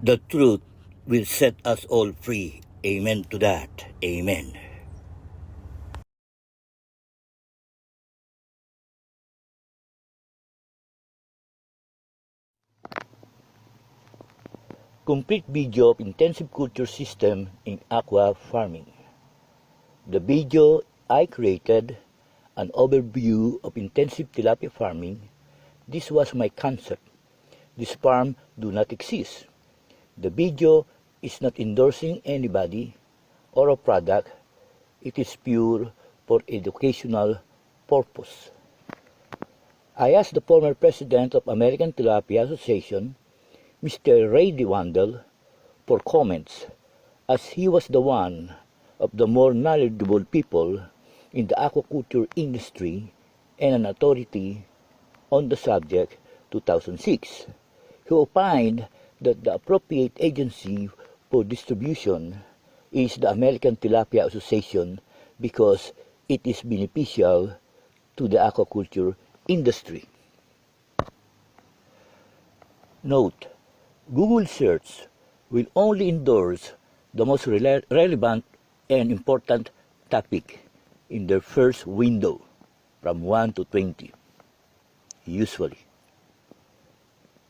The truth will set us all free. Amen to that. Amen. Complete video of intensive culture system in aqua farming. The video I created an overview of intensive tilapia farming. This was my concept. This farm do not exist. The video is not endorsing anybody or a product. It is pure for educational purpose. I asked the former president of American Tilapia Association, Mr. Ray DeWandel, for comments, as he was the one of the more knowledgeable people in the aquaculture industry and an authority on the subject 2006. He opined that the appropriate agency for distribution is the American Tilapia Association because it is beneficial to the aquaculture industry. Note: Google search will only endorse the most relevant and important topic in their first window from 1 to 20. Usually,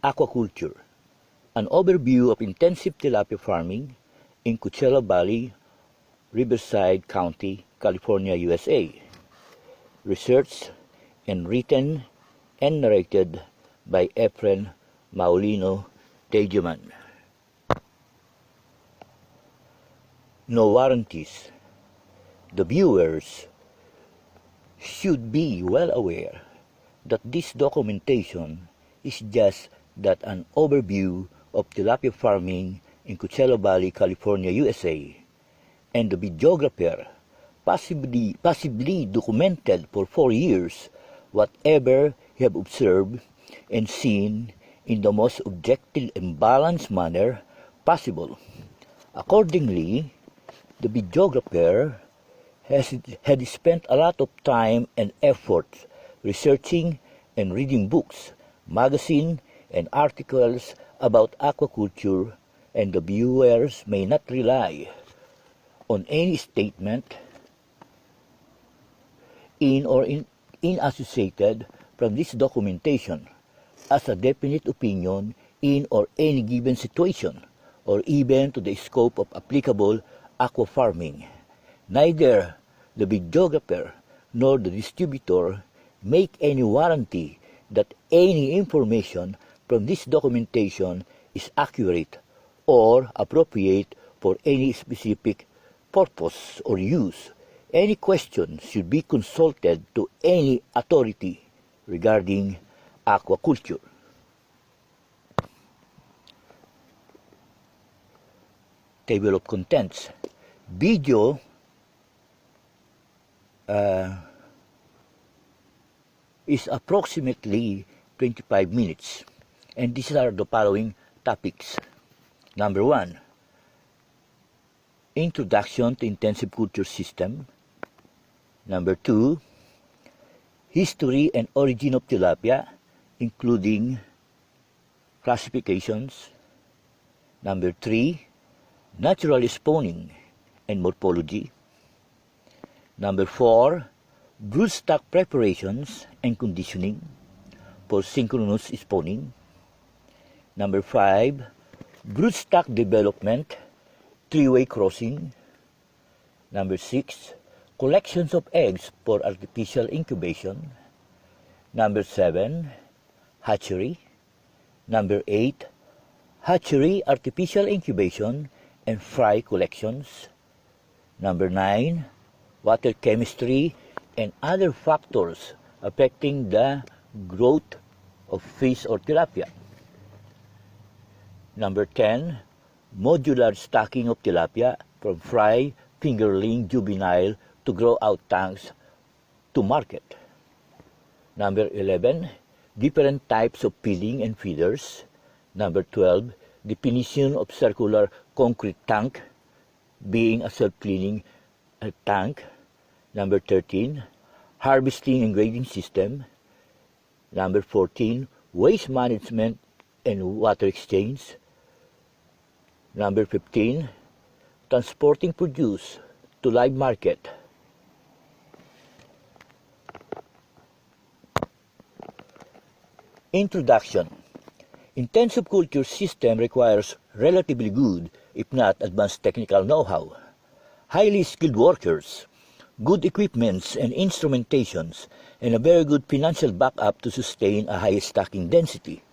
aquaculture, an overview of intensive tilapia farming in Coachella Valley, Riverside County, California, USA. Researched and written and narrated by Efren Maulino Tejuman. No warranties. The viewers should be well aware that this documentation is just that an overview of tilapia farming in Coachella Valley, California, USA, and the videographer possibly documented for 4 years whatever he have observed and seen in the most objective and balanced manner possible. Accordingly, the videographer had spent a lot of time and effort researching and reading books, magazines, and articles about aquaculture, and the viewers may not rely on any statement in or associated from this documentation as a definite opinion in or any given situation, or even to the scope of applicable aqua farming. Neither the videographer nor the distributor make any warranty that any information from this documentation is accurate or appropriate for any specific purpose or use. Any question should be consulted to any authority regarding aquaculture. Table of contents. Video is approximately 25 minutes, and these are the following topics. Number 1, Introduction to Intensive Culture System. Number 2, History and Origin of Tilapia, including classifications. Number 3, Natural Spawning and Morphology. Number 4, Broodstock Preparations and Conditioning for Synchronous Spawning. Number 5, Broodstock Development, Three-Way Crossing. Number 6, Collections of Eggs for Artificial Incubation. Number 7, Hatchery. Number 8, Hatchery, Artificial Incubation, and Fry Collections. Number 9, Water Chemistry and other factors affecting the growth of fish or tilapia. Number 10, Modular stocking of tilapia from fry, fingerling, juvenile to grow out tanks to market. Number 11, different types of feeding and feeders. Number 12, definition of circular concrete tank being a self-cleaning tank. Number 13, harvesting and grading system. Number 14, waste management and water exchange. Number 15, transporting produce to live market. Introduction. Intensive culture system requires relatively good, if not advanced technical know-how, highly skilled workers, good equipments and instrumentations, and a very good financial backup to sustain a high stocking density.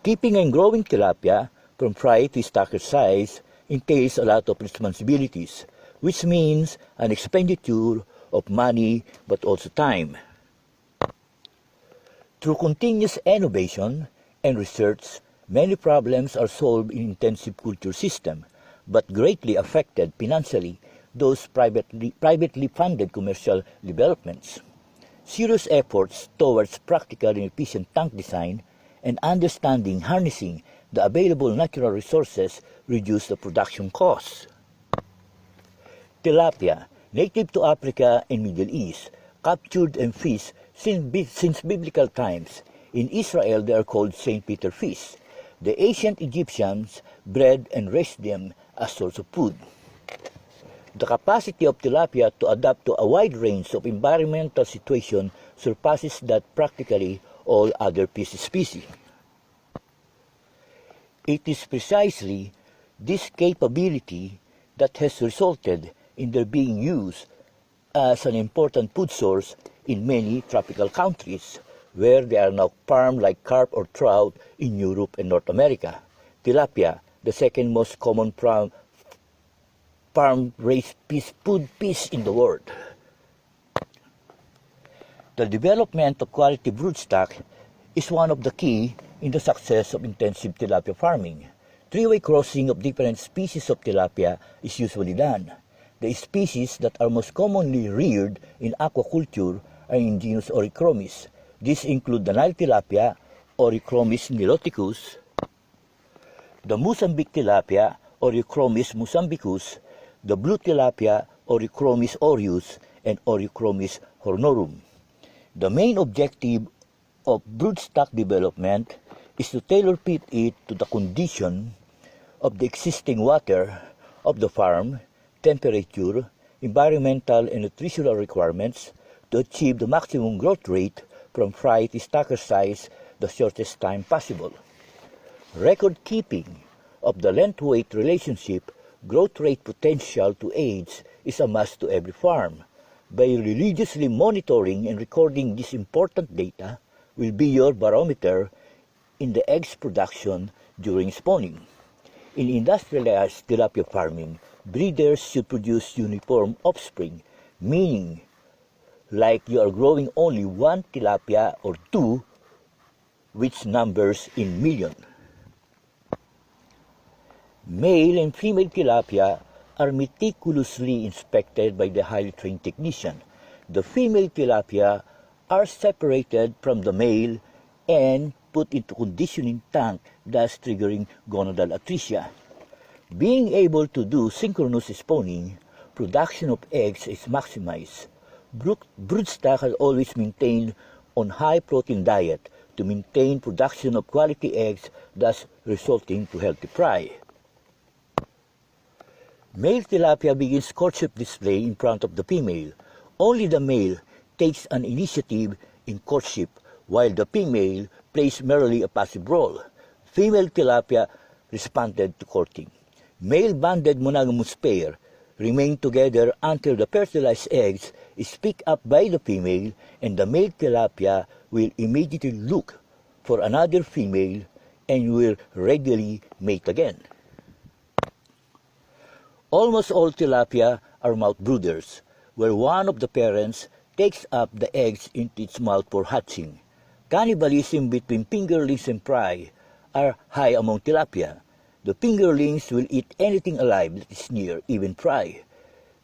Keeping and growing tilapia from fry to stacker size entails a lot of responsibilities, which means an expenditure of money but also time. Through continuous innovation and research, many problems are solved in intensive culture system, but greatly affected financially those privately funded commercial developments. Serious efforts towards practical and efficient tank design and understanding harnessing the available natural resources reduce the production costs. Tilapia, native to Africa and Middle East, captured and fished since biblical times. In Israel, they are called St. Peter fish. The ancient Egyptians bred and raised them as source of food. The capacity of tilapia to adapt to a wide range of environmental situations surpasses that practically all other fish species. It is precisely this capability that has resulted in their being used as an important food source in many tropical countries, where they are now farmed like carp or trout in Europe and North America. Tilapia, the second most common farm-raised food fish in the world. The development of quality broodstock is one of the key in the success of intensive tilapia farming. Three-way crossing of different species of tilapia is usually done. The species that are most commonly reared in aquaculture are in genus Orychromis. These include the Nile tilapia, Orychromis niloticus, the Mozambique tilapia, Orychromis mozambicus, the blue tilapia, Orychromis aureus, and Orychromis hornorum. The main objective of broodstock development is to tailor fit it to the condition of the existing water of the farm, temperature, environmental and nutritional requirements to achieve the maximum growth rate from fry to stacker size the shortest time possible. Record keeping of the length-weight relationship, growth rate potential to age is a must to every farm. By religiously monitoring and recording this important data will be your barometer in the eggs production during spawning. In industrialized tilapia farming, breeders should produce uniform offspring, meaning like you are growing only one tilapia or two, which numbers in million. Male and female tilapia are meticulously inspected by the highly trained technician. The female tilapia are separated from the male and put into conditioning tank, thus triggering gonadal atresia. Being able to do synchronous spawning, production of eggs is maximized. Broodstock has always maintained on high protein diet to maintain production of quality eggs, thus resulting to healthy fry. Male tilapia begins courtship display in front of the female. Only the male takes an initiative in courtship, while the female plays merely a passive role. Female tilapia responded to courting. Male banded monogamous pair remain together until the fertilized eggs is picked up by the female, and the male tilapia will immediately look for another female and will readily mate again. Almost all tilapia are mouth brooders, where one of the parents takes up the eggs into its mouth for hatching. Cannibalism between fingerlings and fry are high among tilapia. The fingerlings will eat anything alive that is near, even fry.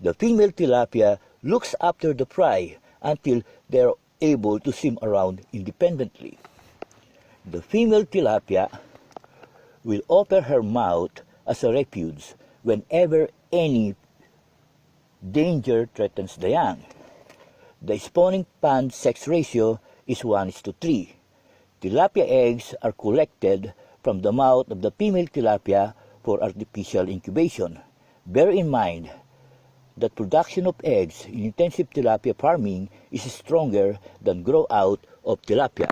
The female tilapia looks after the fry until they are able to swim around independently. The female tilapia will open her mouth as a refuge whenever any danger threatens the young. The spawning pond sex ratio is 1:3. Tilapia eggs are collected from the mouth of the female tilapia for artificial incubation. Bear in mind that production of eggs in intensive tilapia farming is stronger than grow out of tilapia.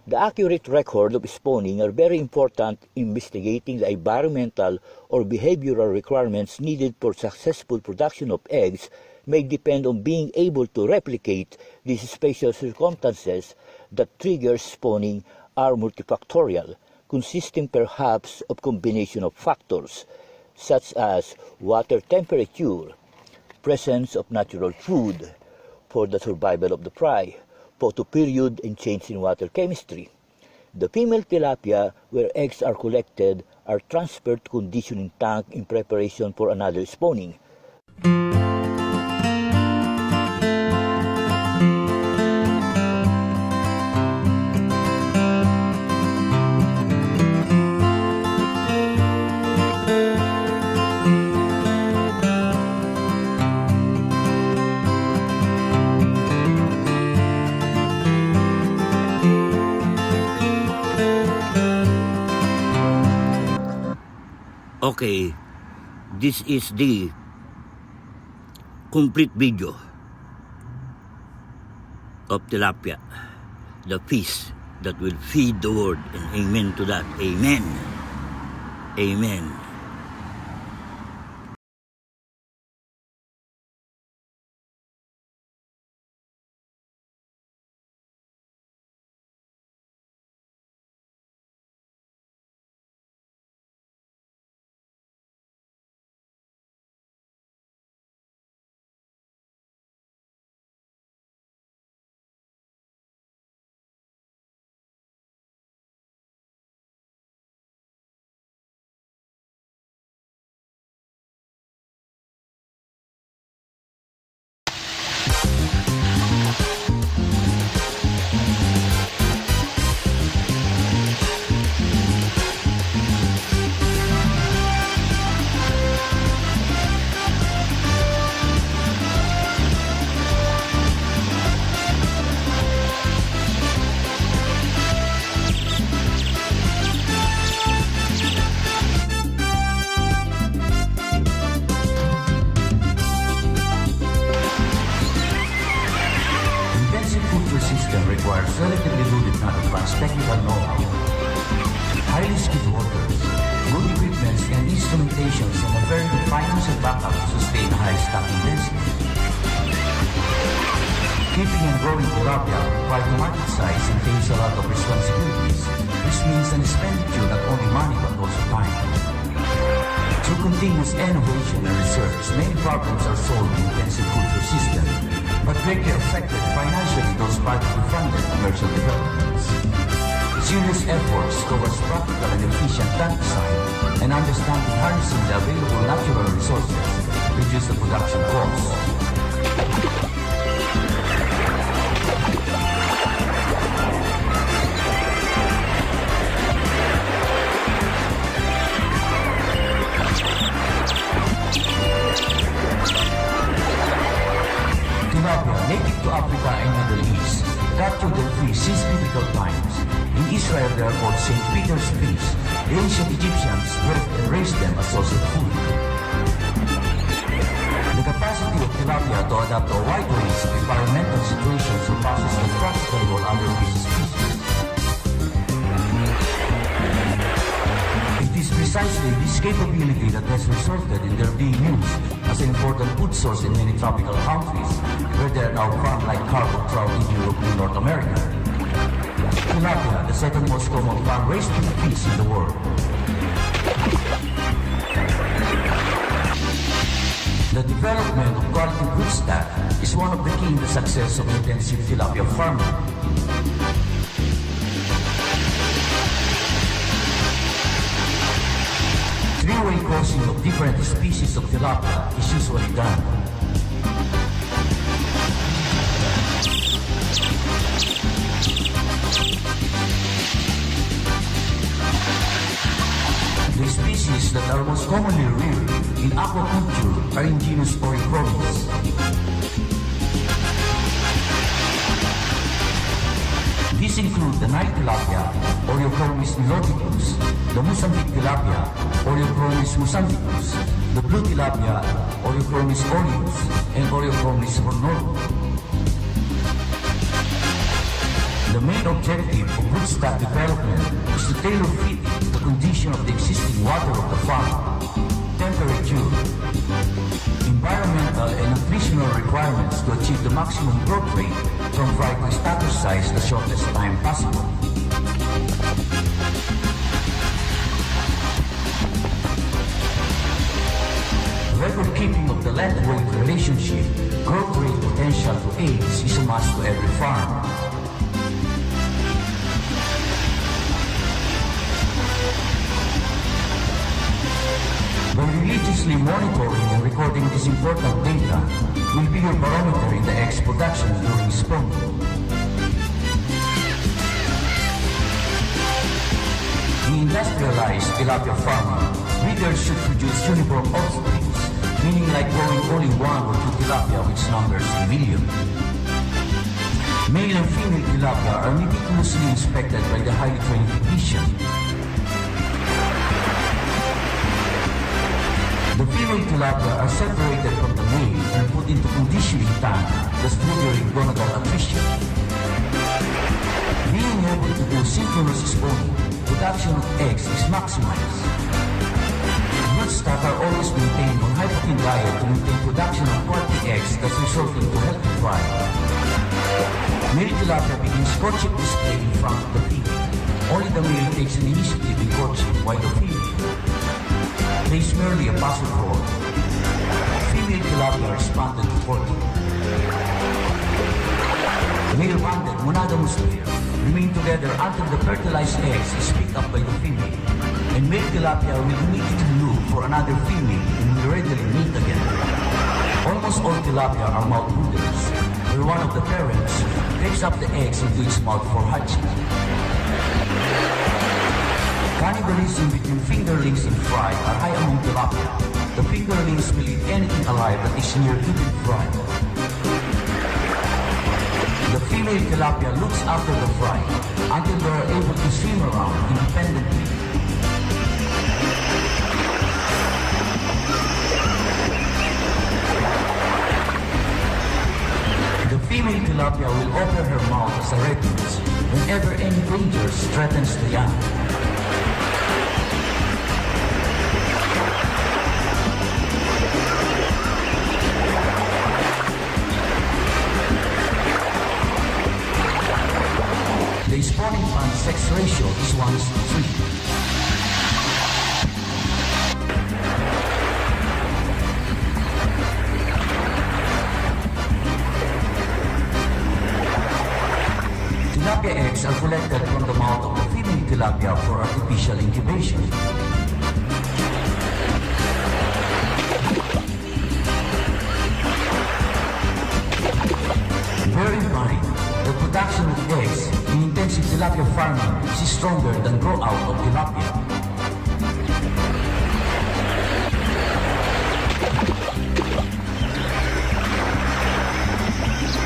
The accurate record of spawning are very important in investigating the environmental or behavioral requirements needed for successful production of eggs may depend on being able to replicate these special circumstances that trigger spawning are multifactorial, consisting perhaps of combination of factors such as water temperature, presence of natural food for the survival of the fry, photoperiod, and change in water chemistry. The female tilapia, where eggs are collected, are transferred to conditioning tank in preparation for another spawning. Okay, this is the complete video of tilapia, the fish that will feed the world, and amen to that. Amen. Amen. Requires relatively limited not advanced technical know-how, highly skilled workers, good equipment and instrumentations, and a very good financial backup to sustain a high stocking density. Keeping and growing tilapia requires market size entails a lot of responsibilities, which means an expenditure not only money but also time. Through continuous innovation and research, many problems are solved in intensive culture system, but greatly affected financially those partly funded commercial developments. Serious efforts towards practical and efficient tank design and understanding harnessing the available natural resources reduce the production costs. Native to Africa and Middle East, captured and free since biblical times. In Israel, they are called St. Peter's fish. The ancient Egyptians worked and raised them as source of food. The capacity of tilapia to adapt to a wide range of environmental situations surpasses the practically all other fish species. It is precisely this capability that has resulted in their being used as an important food source in many tropical countries, where they are now found like carp or trout in Europe and North America. Tilapia, the second most common farm-raised fish in the world. The development of quality broodstock is one of the key in the success of intensive tilapia farming. Three-way crossing of different species of tilapia is usually done. The species that are most commonly reared in aquaculture are in genus Orichromis. These These include the Nile tilapia, Oreochromis niloticus, the Mozambique tilapia, Oreochromis mozambicus, the blue tilapia, Oreochromis aureus, and Oreochromis hornorum. The main objective of broodstock development is to tailor fit the condition of the existing water of the farm, temperature, environmental and nutritional requirements to achieve the maximum growth rate from fry to starter size the shortest time possible. Record keeping of the length-weight relationship, growth rate potential to eggs is a must to every farm. By religiously monitoring and recording this important data will be your barometer in the eggs production during spawning. In industrialized tilapia farming, breeders should produce uniform offsprings, meaning like growing only one or two tilapia which numbers in million. Male and female tilapia are meticulously inspected by the highly trained technician. The female tilapia are separated from the male and put into conditioning tank, thus triggering gonadal attrition. Being able to do synchronous spawning, production of eggs is maximized. Broodstock are always maintained on high protein diet to maintain production of quality eggs, thus resulting to healthy fry. Male tilapia begins courtship display in front of the female. Only the male takes an initiative in courtship, while the female plays merely a passive role. Female tilapia responded to courting. Male-banded monogamous pair remain together until the fertilized eggs is picked up by the female, and male tilapia will immediately look for another female and will readily meet again. Almost all tilapia are mouth brooders, where one of the parents takes up the eggs into its mouth for hatching. Cannibalism between fingerlings and fry are high among tilapia. The fingerlings will eat anything alive that is near eating fry. The female tilapia looks after the fry until they are able to swim around independently. The female tilapia will open her mouth as a refuge whenever any danger threatens the young. The spawning pond sex ratio is 1:3. Tilapia eggs are collected from the mouth of the female tilapia for artificial incubation. Bear in mind, the production of eggs in intensive tilapia farming is stronger than grow out of tilapia.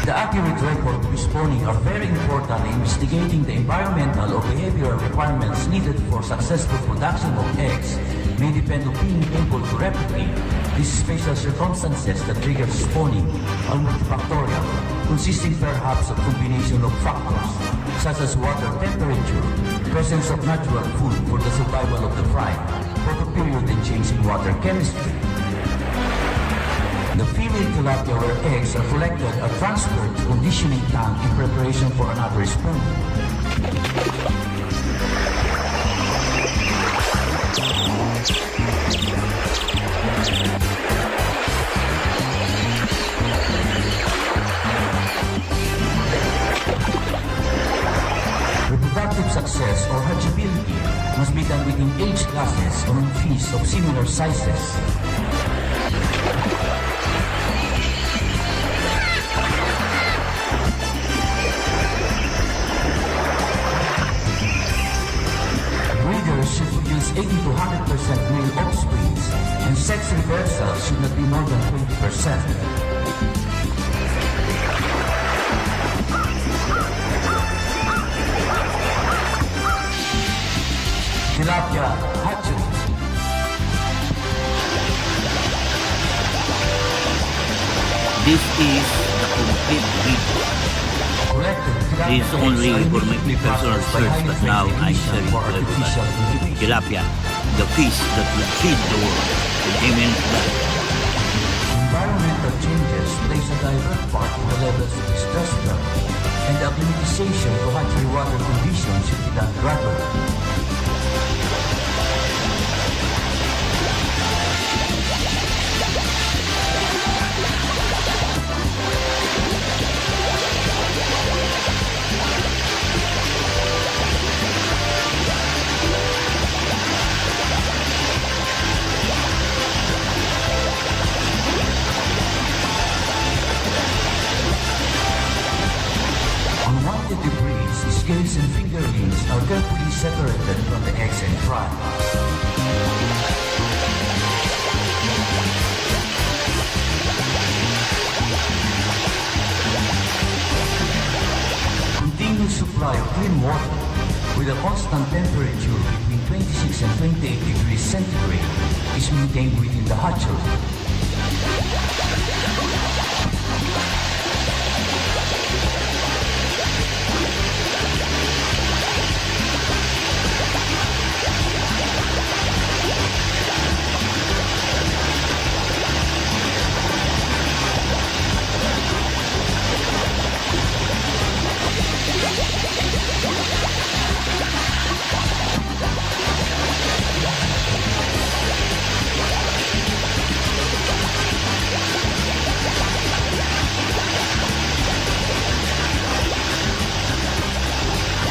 The accurate record of spawning are very important in investigating the environmental or behavioral requirements needed for successful production of eggs may depend on being able to replicate these special circumstances that trigger spawning are multifactorial, consisting perhaps of combination of factors such as water temperature, presence of natural food for the survival of the fry, photoperiod and change in water chemistry. The female tilapia where eggs are collected are transferred to conditioning tank in preparation for another spawn. Reproductive success or hatchability must be done within age classes or in fees of similar sizes. Breeders should produce 80 to 100% male offsprings, and sex reversal should not be more than 20%. Tilapia Hatchery. This is the complete video. This is only for my personal search, but now I'm sharing to everybody. Tilapia, the fish that will feed the world with immense value. Environmental changes plays a direct part in the levels of stress level, and the acclimatization to hatchery water conditions should be done gradually. Unwanted debris, scales and fingerlings are carefully separated from the eggs and fried. Continuous supply of clean water with a constant temperature between 26 and 28 degrees centigrade is maintained within the hatchery.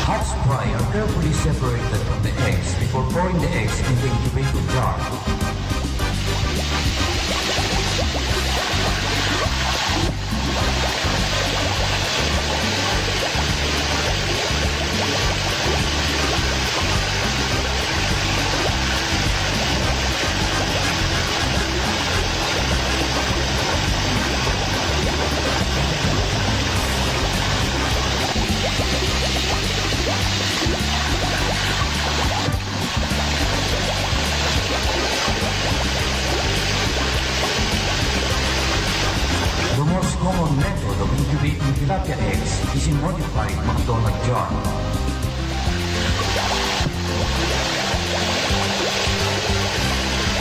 Hatch fry are carefully separated from the eggs before pouring the eggs in the incubator jar. The most common method of incubating tilapia eggs is in modified McDonald jar.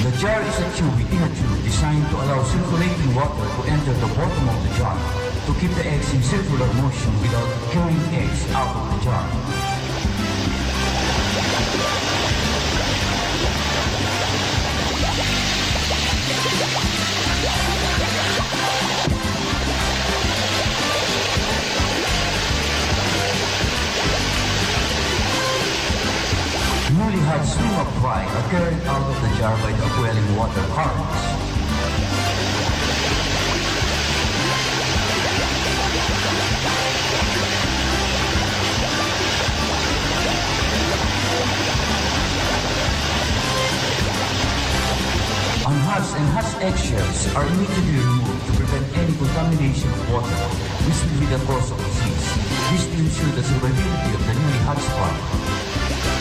The jar is a tube within a tube designed to allow circulating water to enter the bottom of the jar to keep the eggs in circular motion without carrying eggs out of the jar. Newly hatched swim-up fry are carried out of the jar by the upwelling water currents. Unhatched and hatched eggshells are immediately removed to prevent any contamination of water, which will be the cause of disease. This to ensure the survivability of the newly hatched fry.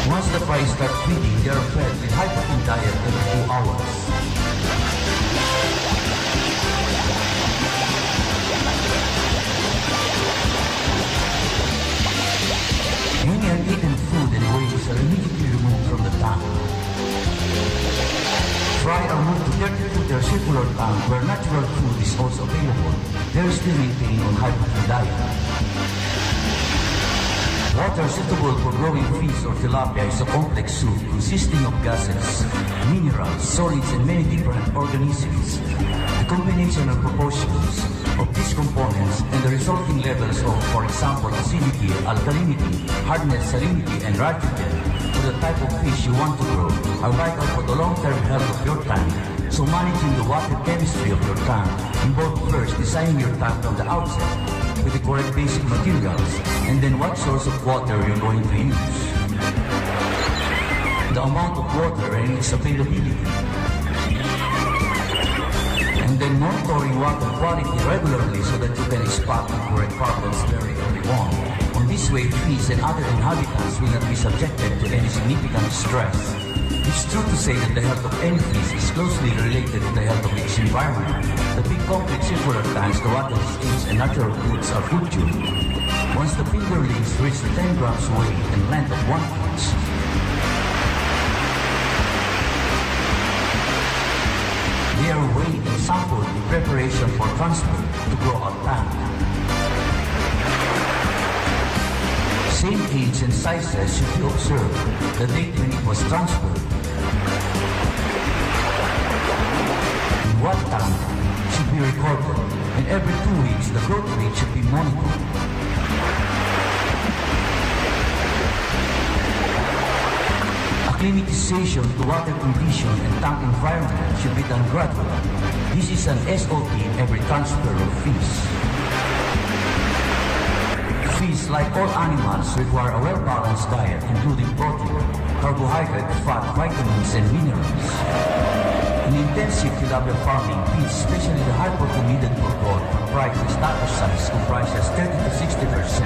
Once the fries start feeding, they are fed with high-protein diet every 2 hours. Any uneaten food and waste are immediately removed from the tank. Fry are moved to 30-footer circular tank where natural food is also available. They are still maintained on high-protein diet. Water suitable for growing fish or tilapia is a complex soup consisting of gases, minerals, solids, and many different organisms. The combination and proportions of these components and the resulting levels of, for example, acidity, alkalinity, hardness, salinity, and nitrogen for the type of fish you want to grow are vital for the long-term health of your tank. So managing the water chemistry of your tank involves first designing your tank from the outset with the correct basic materials, and then what source of water you're going to use, the amount of water and its availability, and then monitoring water quality regularly so that you can spot the correct problems very early on. On this way, fish and other inhabitants will not be subjected to any significant stress. It's true to say that the health of any fish is closely related to the health of its environment. The big concrete circular tanks, the water streams, and natural goods are food tube. Once the fingerlings reach the 10 grams weight and length of 1 inch, they are weighed and sampled in preparation for transfer to grow-out tank. Same age and sizes should be observed the date when it was transferred. In what tank should be recorded, and every 2 weeks the growth rate should be monitored. Acclimatization to water condition and tank environment should be done gradually. This is an SOP in every transfer of fish. Fish, like all animals, require a well-balanced diet including protein, carbohydrate, fat, vitamins, and minerals. In intensive tilapia farming, feed, especially the high protein needed for growth, price and starter size comprises 30 to 60%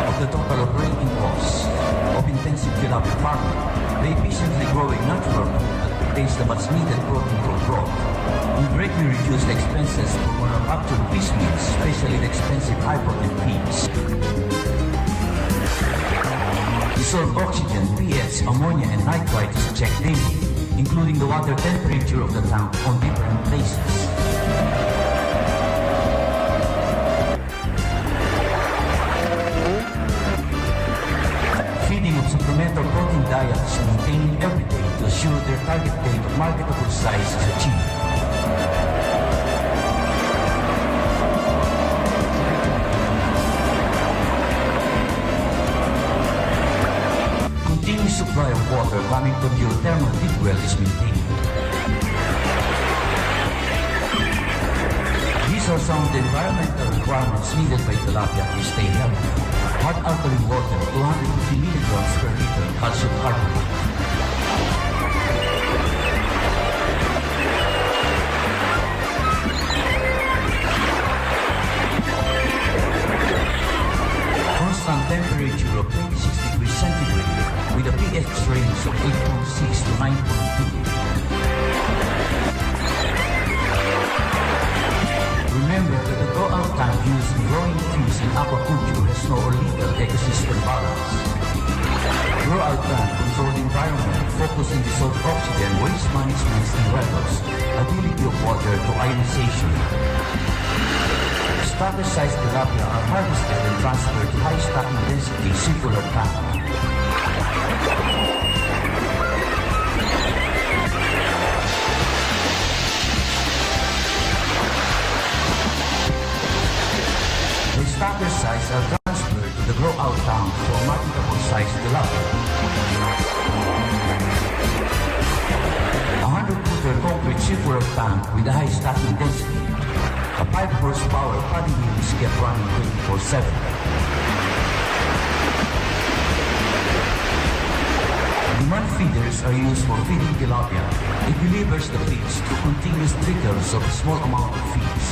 of the total operating costs of intensive tilapia farming. The efficiently growing natural food that contains the much needed protein for growth will greatly reduce the expenses for manufactured fish meals, especially the expensive high protein feeds. Dissolved oxygen, pH, ammonia, and nitrite is checked daily, including the water temperature of the tank on different places. Feeding of supplemental protein diet is maintained every day to assure their target date of marketable size is achieved. Continuous supply of water coming from geothermal deep well is maintained. These are some of the environmental requirements needed by tilapia to stay healthy. Hard alkaline water, 250 milligrams per liter calcium carbonate. Constant temperature of 26 degrees centigrade with a pH range of 8.6 to 9.2. Remember that the grow-out tank used in growing fish in aquaculture has no or little ecosystem balance. Grow-out tank control the environment, focus on dissolved oxygen, waste management, and levels, ability of water to ionization. Starter-sized tilapia are harvested and transferred to high stocking density circular tank. The starter size are transferred to the grow-out tank for marketable size tilapia. A 100-footer concrete circular tank with a high stocking density. A 5-horsepower padding wheel is kept running 24/7. Demand feeders are used for feeding tilapia. It delivers the feeds through continuous trickles of a small amount of feeds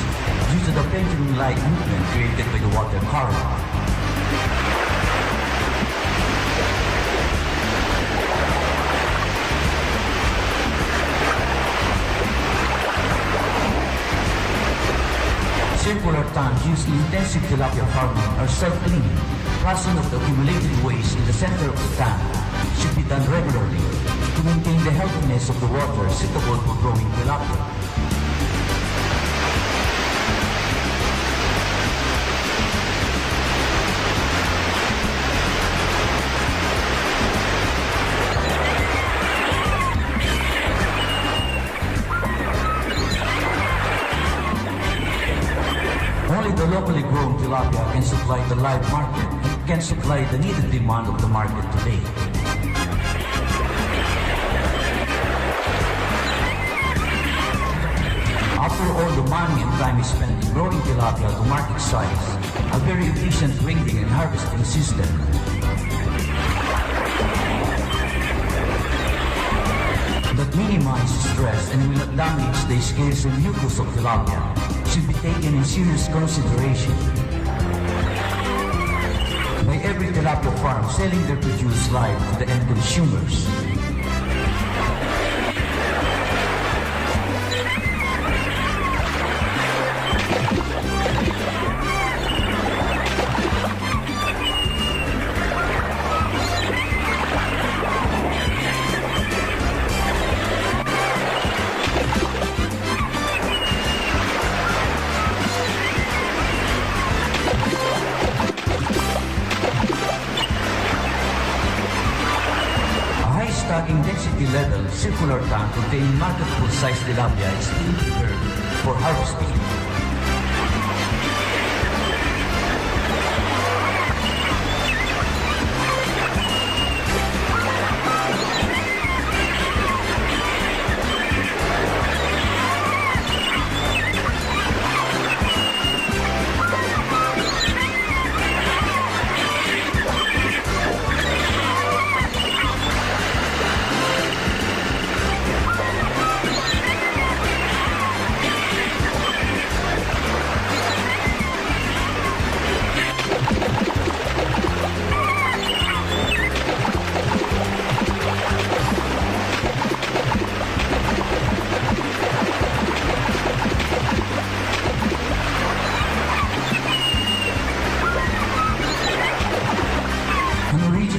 due to the pendulum-like movement created by the water current. Circular tanks used in intensive tilapia farming are self-cleaning. Flushing of the accumulated waste in the center of the tank should be done regularly to maintain the healthiness of the water suitable for growing tilapia. Only the locally grown tilapia can supply the live market and can supply the needed demand of the market today. After all the money and time is spent in growing tilapia to market size, a very efficient winging and harvesting system that minimizes stress and will not damage the scales and mucus of tilapia should be taken in serious consideration. every tilapia farm selling their produce live to the end consumers. Stocking density level circular tank containing marketable size tilapia is being prepared for harvesting.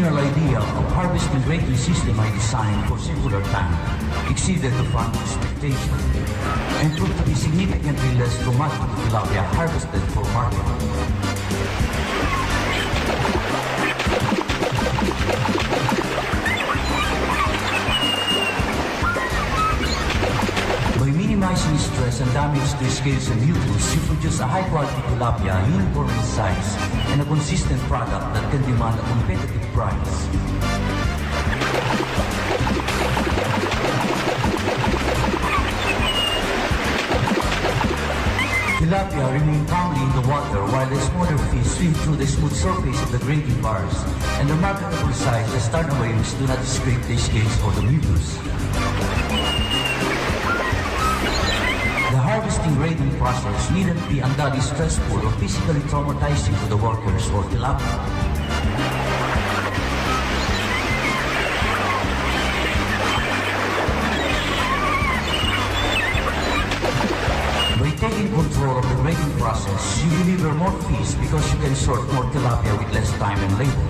Idea of harvesting grading system I designed for circular tank exceeded the farm's expectation and proved to be significantly less traumatic to tilapia harvested for market. By minimizing stress and damage to scales and mucus, you produce a high-quality tilapia, uniform in size, and a consistent product that can demand a competitive price. Tilapia remain calmly in the water while the smaller fish swim through the smooth surface of the grading bars, and the marketable size as turnawaves do not scrape the scales or the mucus. The harvesting grading process needn't be unduly stressful or physically traumatizing to the workers or tilapia. By taking control of the grading process, you deliver more fish because you can sort more tilapia with less time and labor.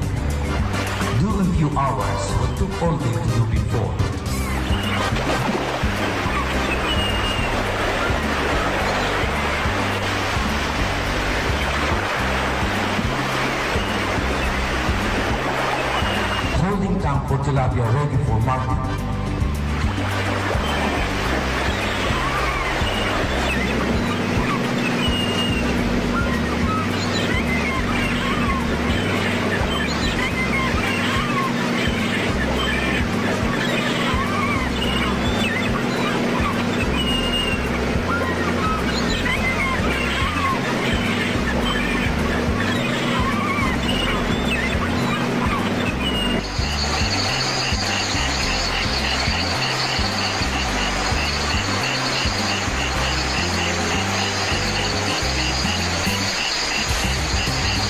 Do in few hours what took all day to do before. Holding tank for tilapia ready for market.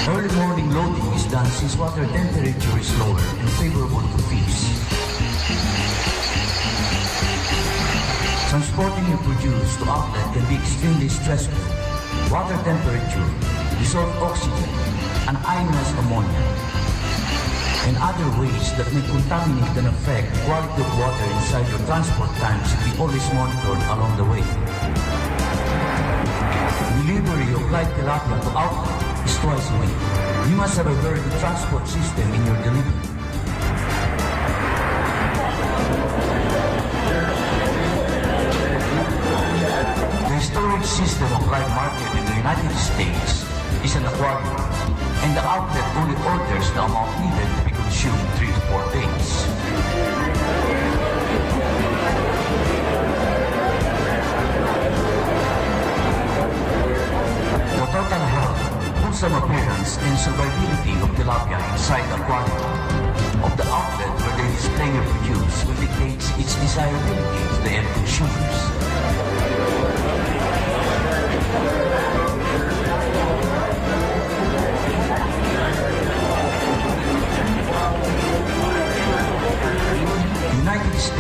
Early morning loading is done since water temperature is lower and favorable to fish. Transporting your produce to outlet can be extremely stressful. Water temperature, dissolved oxygen, and ionized ammonia, and other ways that may contaminate and affect the quality of water inside your transport tank should be always monitored along the way. Delivery of live tilapia to outlet is twice a week. You must have a very good transport system in your delivery. The storage system of live market in the United States is an aquarium, and the outlet only orders the amount needed to be consumed 3 to 4 days. The total health, wholesome appearance, and survivability of tilapia inside the aquarium of the outlet where they display their produce will dictate its desirability to the end consumers.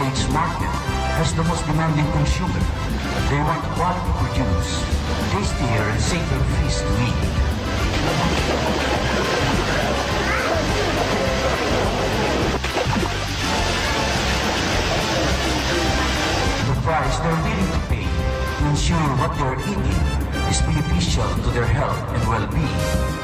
its market has the most demanding consumer. They want quality produce, tastier and safer fish to eat. The price they're willing to pay to ensure what they're eating is beneficial to their health and well-being.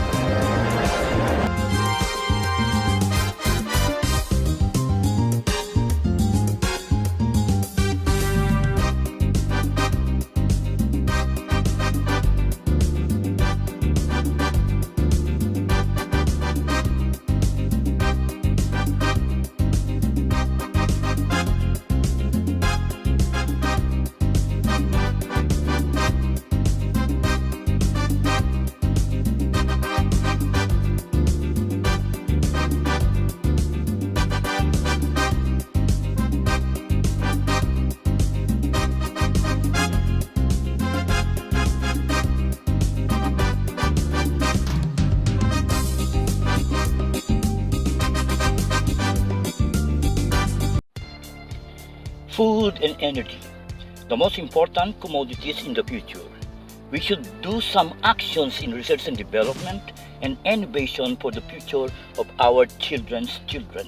Food and energy, the most important commodities in the future. We should do some actions in research and development and innovation for the future of our children's children.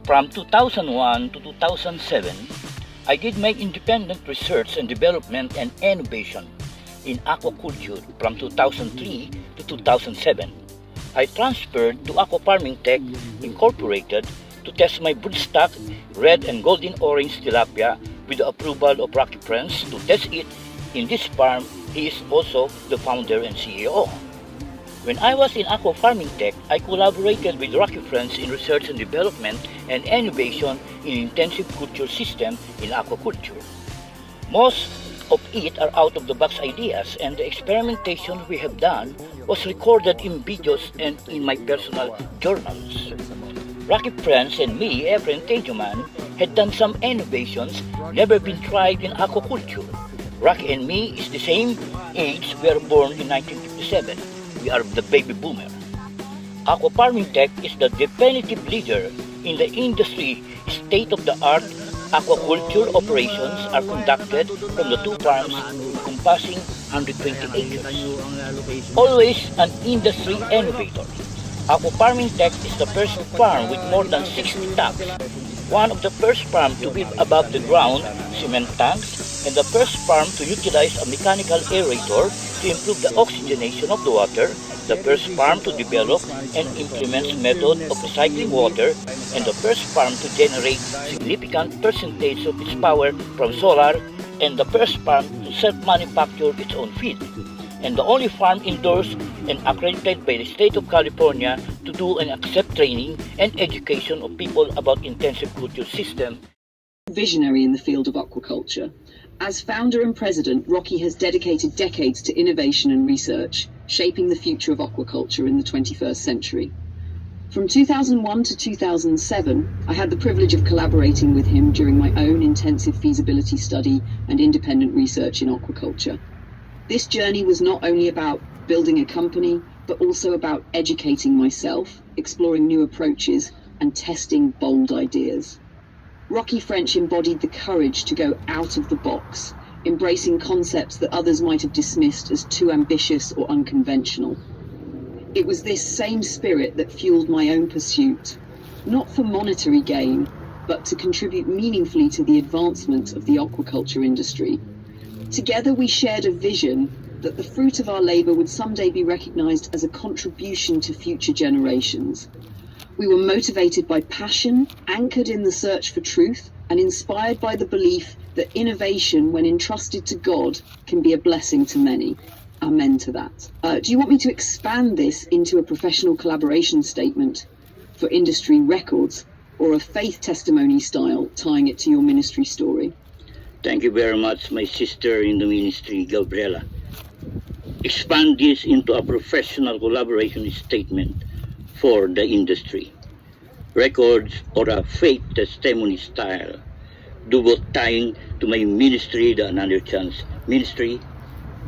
From 2001 to 2007, I did my independent research and development and innovation in aquaculture from 2003 to 2007. I transferred to Aqua Farming Tech Incorporated to test my broodstock red and golden orange tilapia with the approval of Rocky Friends to test it in this farm. He is also the founder and CEO. When I was in Aqua Farming Tech, I collaborated with Rocky Friends in research and development and innovation in intensive culture system in aquaculture. Most of it are out-of-the-box ideas, and the experimentation we have done was recorded in videos and in my personal journals. Rocky Friends and me, Efren Tejuman, had done some innovations never been tried in aquaculture. Rocky and me is the same age. We are born in 1957. We are the baby boomer. Aqua Farming Tech is the definitive leader in the industry. State-of-the-art aquaculture operations are conducted from the two farms encompassing 120 acres. Always an industry innovator. Aqua Farming Tech is the first farm with more than 60 tanks, one of the first farms to build above the ground cement tanks, and the first farm to utilize a mechanical aerator to improve the oxygenation of the water, the first farm to develop and implement method of recycling water, and the first farm to generate significant percentage of its power from solar, and the first farm to self-manufacture its own feed, and the only farm endorsed and accredited by the state of California to do and accept training and education of people about intensive culture system. Visionary in the field of aquaculture. As founder and president, Rocky has dedicated decades to innovation and research, shaping the future of aquaculture in the 21st century. From 2001 to 2007, I had the privilege of collaborating with him during my own intensive feasibility study and independent research in aquaculture. This journey was not only about building a company, but also about educating myself, exploring new approaches, and testing bold ideas. Rocky French embodied the courage to go out of the box, embracing concepts that others might have dismissed as too ambitious or unconventional. It was this same spirit that fueled my own pursuit, not for monetary gain, but to contribute meaningfully to the advancement of the aquaculture industry. Together we shared a vision that the fruit of our labor would someday be recognized as a contribution to future generations. We were motivated by passion, anchored in the search for truth, and inspired by the belief that innovation, when entrusted to God, can be a blessing to many. Amen to that. Do you want me to expand this into a professional collaboration statement for industry records, or a faith testimony style, tying it to your ministry story? Thank you very much, my sister in the ministry, Gabriela. Expand this into a professional collaboration statement for the industry. Records or a faith testimony style. Do both tying to my ministry, the Another Chance Ministry.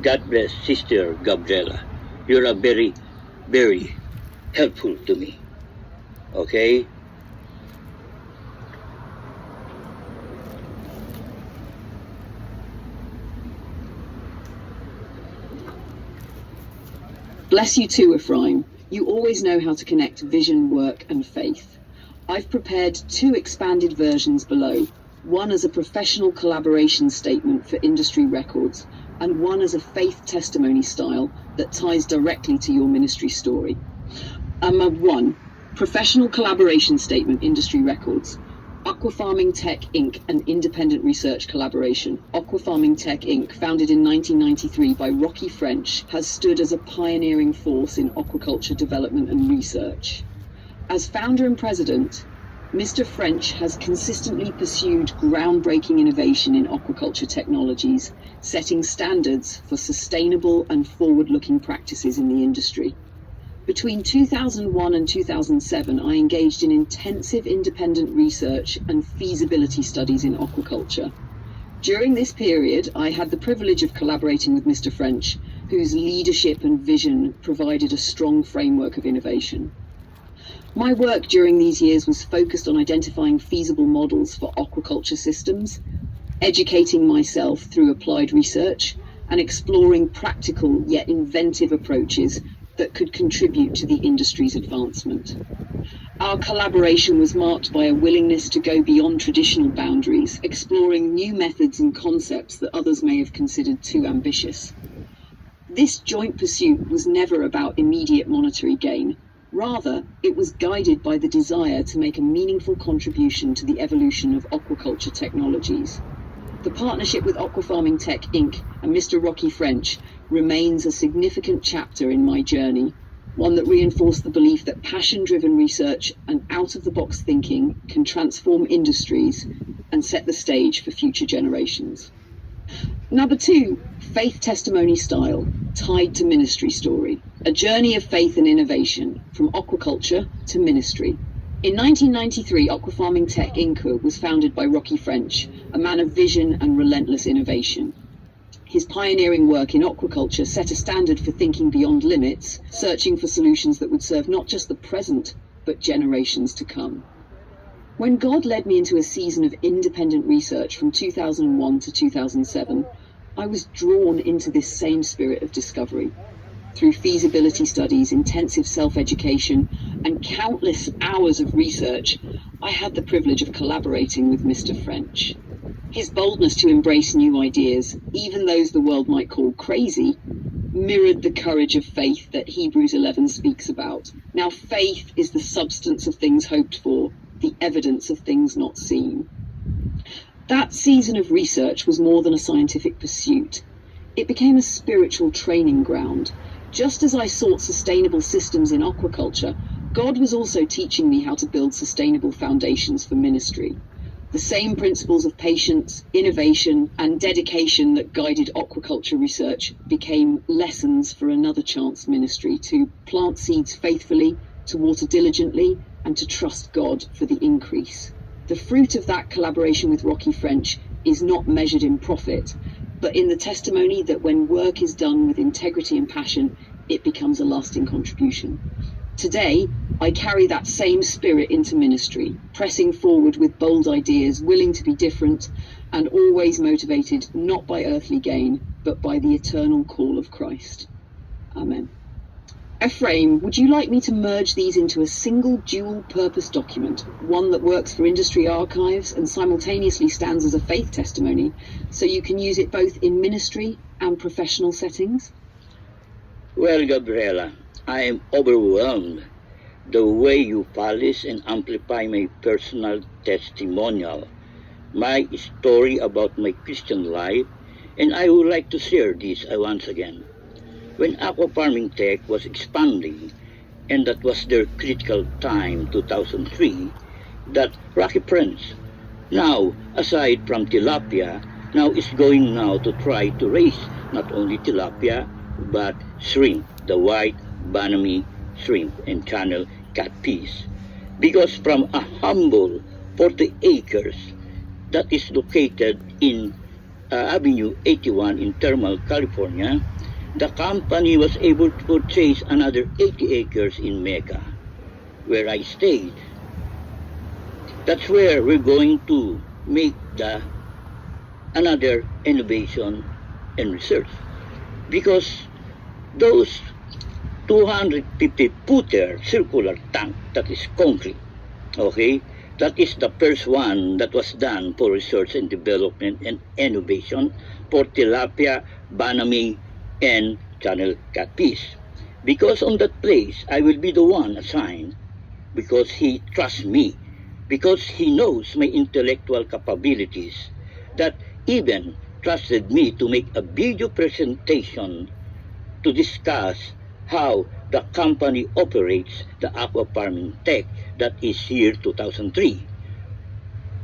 God bless, Sister Gabriela. You're a very, very helpful to me. Okay? Bless you too, Ephraim. You always know how to connect vision, work, and faith. I've prepared 2 expanded versions below, one as a professional collaboration statement for industry records, and one as a faith testimony style that ties directly to your ministry story. 1. Professional collaboration statement, industry records. Aquafarming Tech Inc., an independent research collaboration. Aquafarming Tech Inc., founded in 1993 by Rocky French, has stood as a pioneering force in aquaculture development and research. As founder and president, Mr. French has consistently pursued groundbreaking innovation in aquaculture technologies, setting standards for sustainable and forward-looking practices in the industry. Between 2001 and 2007, I engaged in intensive independent research and feasibility studies in aquaculture. During this period, I had the privilege of collaborating with Mr. French, whose leadership and vision provided a strong framework of innovation. My work during these years was focused on identifying feasible models for aquaculture systems, educating myself through applied research, and exploring practical yet inventive approaches that could contribute to the industry's advancement. Our collaboration was marked by a willingness to go beyond traditional boundaries, exploring new methods and concepts that others may have considered too ambitious. This joint pursuit was never about immediate monetary gain. Rather, it was guided by the desire to make a meaningful contribution to the evolution of aquaculture technologies. The partnership with Aquafarming Tech Inc. and Mr. Rocky French remains a significant chapter in my journey, one that reinforced the belief that passion-driven research and out-of-the-box thinking can transform industries and set the stage for future generations. 2, faith testimony style, tied to ministry story, a journey of faith and innovation from aquaculture to ministry. In 1993, Aquafarming Tech Inc. was founded by Rocky French, a man of vision and relentless innovation. His pioneering work in aquaculture set a standard for thinking beyond limits, searching for solutions that would serve not just the present, but generations to come. When God led me into a season of independent research from 2001 to 2007, I was drawn into this same spirit of discovery. Through feasibility studies, intensive self-education, and countless hours of research, I had the privilege of collaborating with Mr. French. His boldness to embrace new ideas, even those the world might call crazy, mirrored the courage of faith that Hebrews 11 speaks about. Now, faith is the substance of things hoped for, the evidence of things not seen. That season of research was more than a scientific pursuit. It became a spiritual training ground. Just as I sought sustainable systems in aquaculture, God was also teaching me how to build sustainable foundations for ministry. The same principles of patience, innovation, and dedication that guided aquaculture research became lessons for Another Chance ministry to plant seeds faithfully, to water diligently, and to trust God for the increase. The fruit of that collaboration with Rocky French is not measured in profit, but in the testimony that when work is done with integrity and passion, it becomes a lasting contribution. Today, I carry that same spirit into ministry, pressing forward with bold ideas, willing to be different, and always motivated not by earthly gain, but by the eternal call of Christ. Amen. Ephraim, would you like me to merge these into a single dual-purpose document, one that works for industry archives and simultaneously stands as a faith testimony, so you can use it both in ministry and professional settings? Well, Gabriela, I am overwhelmed the way you polish and amplify my personal testimonial, my story about my Christian life, and I would like to share this once again. When Aquafarming Tech was expanding, and that was their critical time, 2003, that Rocky French, now aside from tilapia, now is going now to try to raise not only tilapia, but shrimp, the white Banami shrimp and channel catfish. Because from a humble 40 acres that is located in Avenue 81 in Thermal, California, the company was able to purchase another 80 acres in Mecca, where I stayed. That's where we're going to make another innovation and research. Because those 250-footer circular tank that is concrete. Okay? That is the first one that was done for research and development and innovation for tilapia, banami, and channel catfish. Because on that place, I will be the one assigned because he trusts me, because he knows my intellectual capabilities, that even trusted me to make a video presentation to discuss how the company operates the aqua farming tech that is year 2003.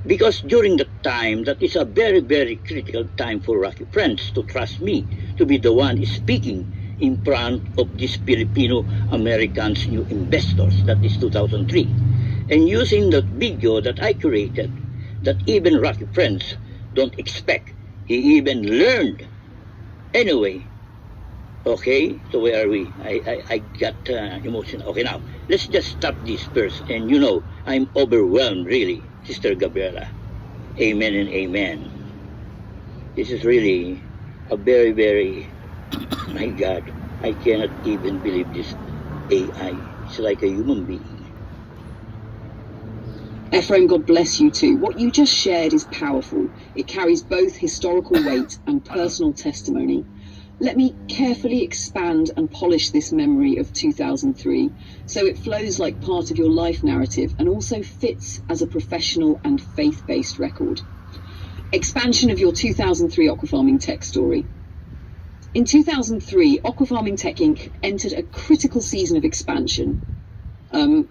Because during that time, that is a very, very critical time for Rocky Friends to trust me to be the one speaking in front of these Filipino-Americans new investors, that is 2003. And using that video that I created, that even Rocky Friends don't expect, he even learned. Anyway, okay, so where are we? I got emotional. Okay, now, let's just stop this first. And you know, I'm overwhelmed, really, Sister Gabriela. Amen and amen. This is really a very, very, my God, I cannot even believe this AI. It's like a human being. Ephraim, God bless you too. What you just shared is powerful. It carries both historical weight and personal testimony. Let me carefully expand and polish this memory of 2003 so it flows like part of your life narrative and also fits as a professional and faith-based record. Expansion of your 2003 aquafarming tech story. In 2003, Aquafarming Tech Inc. entered a critical season of expansion.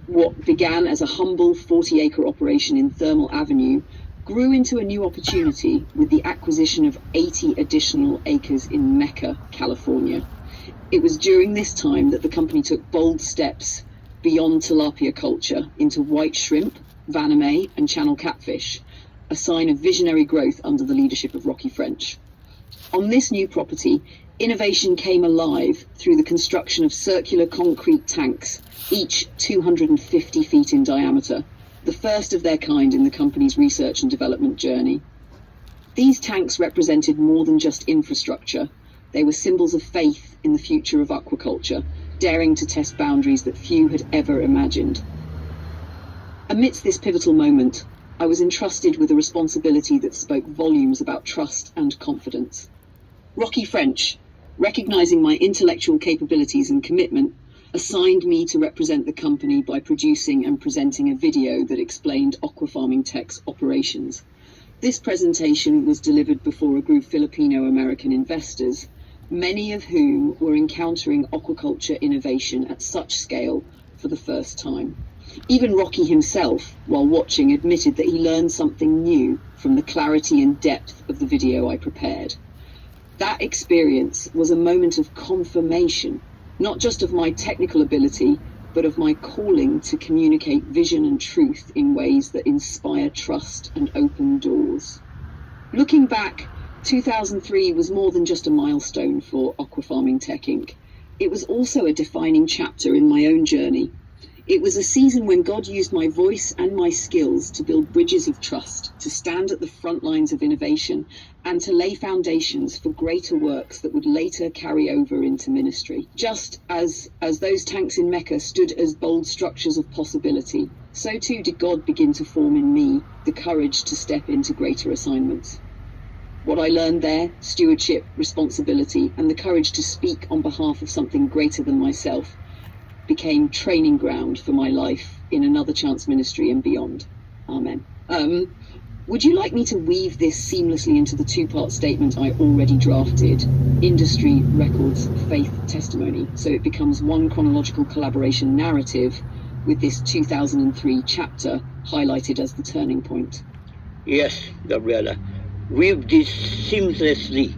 What began as a humble 40-acre operation in Thermal Avenue grew into a new opportunity with the acquisition of 80 additional acres in Mecca, California. It was during this time that the company took bold steps beyond tilapia culture into white shrimp, vaname, and channel catfish, a sign of visionary growth under the leadership of Rocky French. On this new property, innovation came alive through the construction of circular concrete tanks, each 250 feet in diameter, the first of their kind in the company's research and development journey. These tanks represented more than just infrastructure. They were symbols of faith in the future of aquaculture, daring to test boundaries that few had ever imagined. Amidst this pivotal moment, I was entrusted with a responsibility that spoke volumes about trust and confidence. Rocky French, recognizing my intellectual capabilities and commitment, assigned me to represent the company by producing and presenting a video that explained Aquafarming Tech's operations. This presentation was delivered before a group of Filipino-American investors, many of whom were encountering aquaculture innovation at such scale for the first time. Even Rocky himself, while watching, admitted that he learned something new from the clarity and depth of the video I prepared. That experience was a moment of confirmation, not just of my technical ability, but of my calling to communicate vision and truth in ways that inspire trust and open doors. Looking back, 2003 was more than just a milestone for Aquafarming Tech Inc. It was also a defining chapter in my own journey. It was a season when God used my voice and my skills to build bridges of trust, to stand at the front lines of innovation, and to lay foundations for greater works that would later carry over into ministry. Just as those tanks in Mecca stood as bold structures of possibility, so too did God begin to form in me the courage to step into greater assignments. What I learned there, stewardship, responsibility, and the courage to speak on behalf of something greater than myself, became training ground for my life in Another Chance Ministry and beyond. Amen. Would you like me to weave this seamlessly into the two-part statement I already drafted, Industry, Records, Faith, Testimony, so it becomes one chronological collaboration narrative with this 2003 chapter highlighted as the turning point? Yes, Gabriela. Weave this seamlessly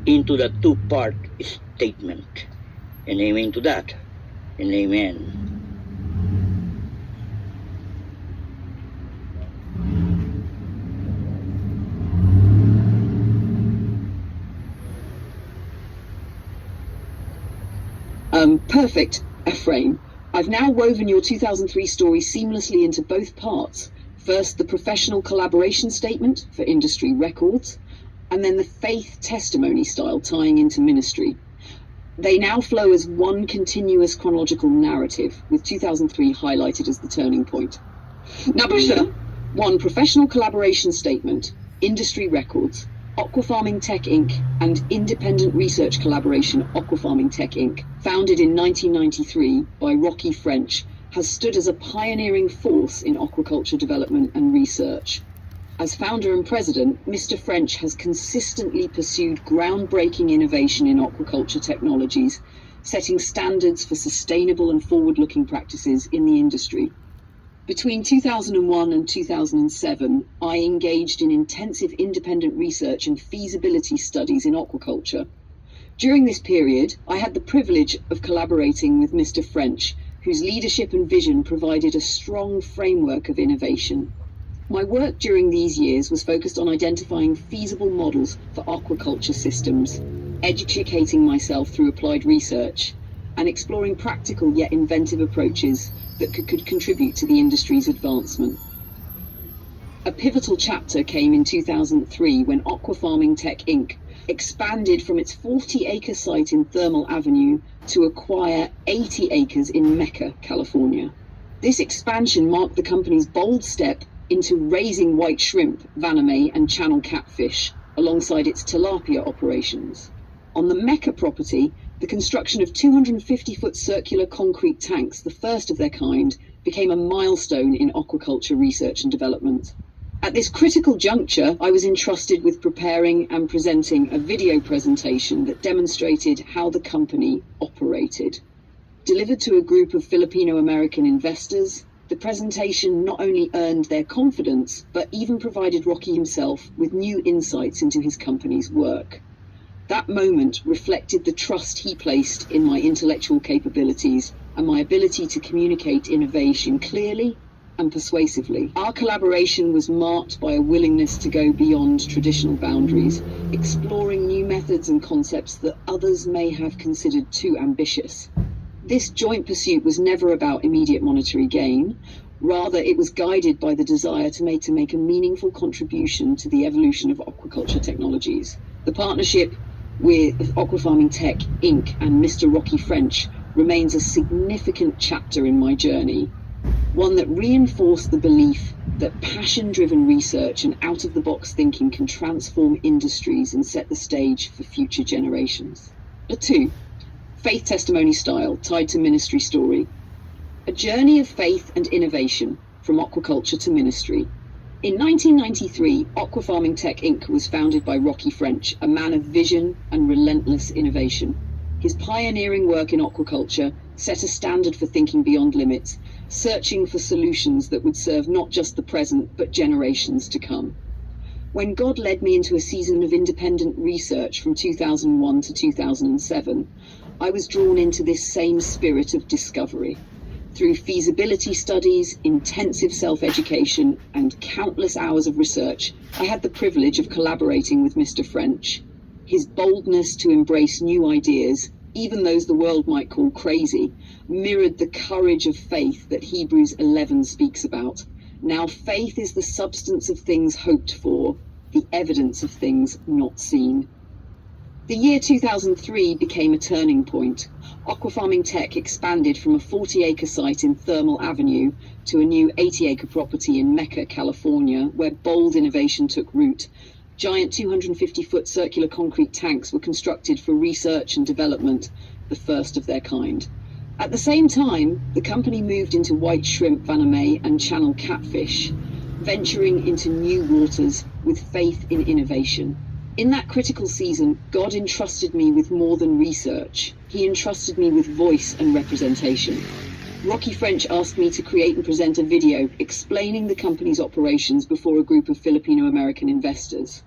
into the two-part statement. And amen to that. And amen. Perfect, Ephraim. I've now woven your 2003 story seamlessly into both parts. First, the professional collaboration statement for Industry Records, and then the faith testimony style tying into ministry. They now flow as one continuous chronological narrative, with 2003 highlighted as the turning point. Number 1. Professional collaboration statement, industry records, Aquafarming Tech Inc. and independent research collaboration Aquafarming Tech Inc., founded in 1993 by Rocky French, has stood as a pioneering force in aquaculture development and research. As founder and president, Mr. French has consistently pursued groundbreaking innovation in aquaculture technologies, setting standards for sustainable and forward-looking practices in the industry. Between 2001 and 2007, I engaged in intensive independent research and feasibility studies in aquaculture. During this period, I had the privilege of collaborating with Mr. French, whose leadership and vision provided a strong framework of innovation. My work during these years was focused on identifying feasible models for aquaculture systems, educating myself through applied research, and exploring practical yet inventive approaches that could contribute to the industry's advancement. A pivotal chapter came in 2003 when Aquafarming Tech Inc. expanded from its 40-acre site in Thermal Avenue to acquire 80 acres in Mecca, California. This expansion marked the company's bold step into raising white shrimp, Vaname, and channel catfish, alongside its tilapia operations. On the Mecca property, the construction of 250-foot circular concrete tanks, the first of their kind, became a milestone in aquaculture research and development. At this critical juncture, I was entrusted with preparing and presenting a video presentation that demonstrated how the company operated. Delivered to a group of Filipino-American investors, the presentation not only earned their confidence, but even provided Rocky himself with new insights into his company's work. That moment reflected the trust he placed in my intellectual capabilities and my ability to communicate innovation clearly and persuasively. Our collaboration was marked by a willingness to go beyond traditional boundaries, exploring new methods and concepts that others may have considered too ambitious. This joint pursuit was never about immediate monetary gain. Rather, it was guided by the desire to make a meaningful contribution to the evolution of aquaculture technologies. The partnership with Aquafarming Tech Inc. and Mr. Rocky French remains a significant chapter in my journey, one that reinforced the belief that passion-driven research and out-of-the-box thinking can transform industries and set the stage for future generations. 2. Faith testimony style tied to ministry story. A journey of faith and innovation from aquaculture to ministry. In 1993, Aquafarming Tech Inc. was founded by Rocky French, a man of vision and relentless innovation. His pioneering work in aquaculture set a standard for thinking beyond limits, searching for solutions that would serve not just the present, but generations to come. When God led me into a season of independent research from 2001 to 2007, I was drawn into this same spirit of discovery. Through feasibility studies, intensive self-education, and countless hours of research, I had the privilege of collaborating with Mr. French. His boldness to embrace new ideas, even those the world might call crazy, mirrored the courage of faith that Hebrews 11 speaks about. Now faith is the substance of things hoped for, the evidence of things not seen. The year 2003 became a turning point. Aquafarming Tech expanded from a 40-acre site in Thermal Avenue to a new 80-acre property in Mecca, California, where bold innovation took root. Giant 250-foot circular concrete tanks were constructed for research and development, the first of their kind. At the same time, the company moved into white shrimp, Vaname, and channel catfish, venturing into new waters with faith in innovation. In that critical season, God entrusted me with more than research. He entrusted me with voice and representation. Rocky French asked me to create and present a video explaining the company's operations before a group of Filipino-American investors.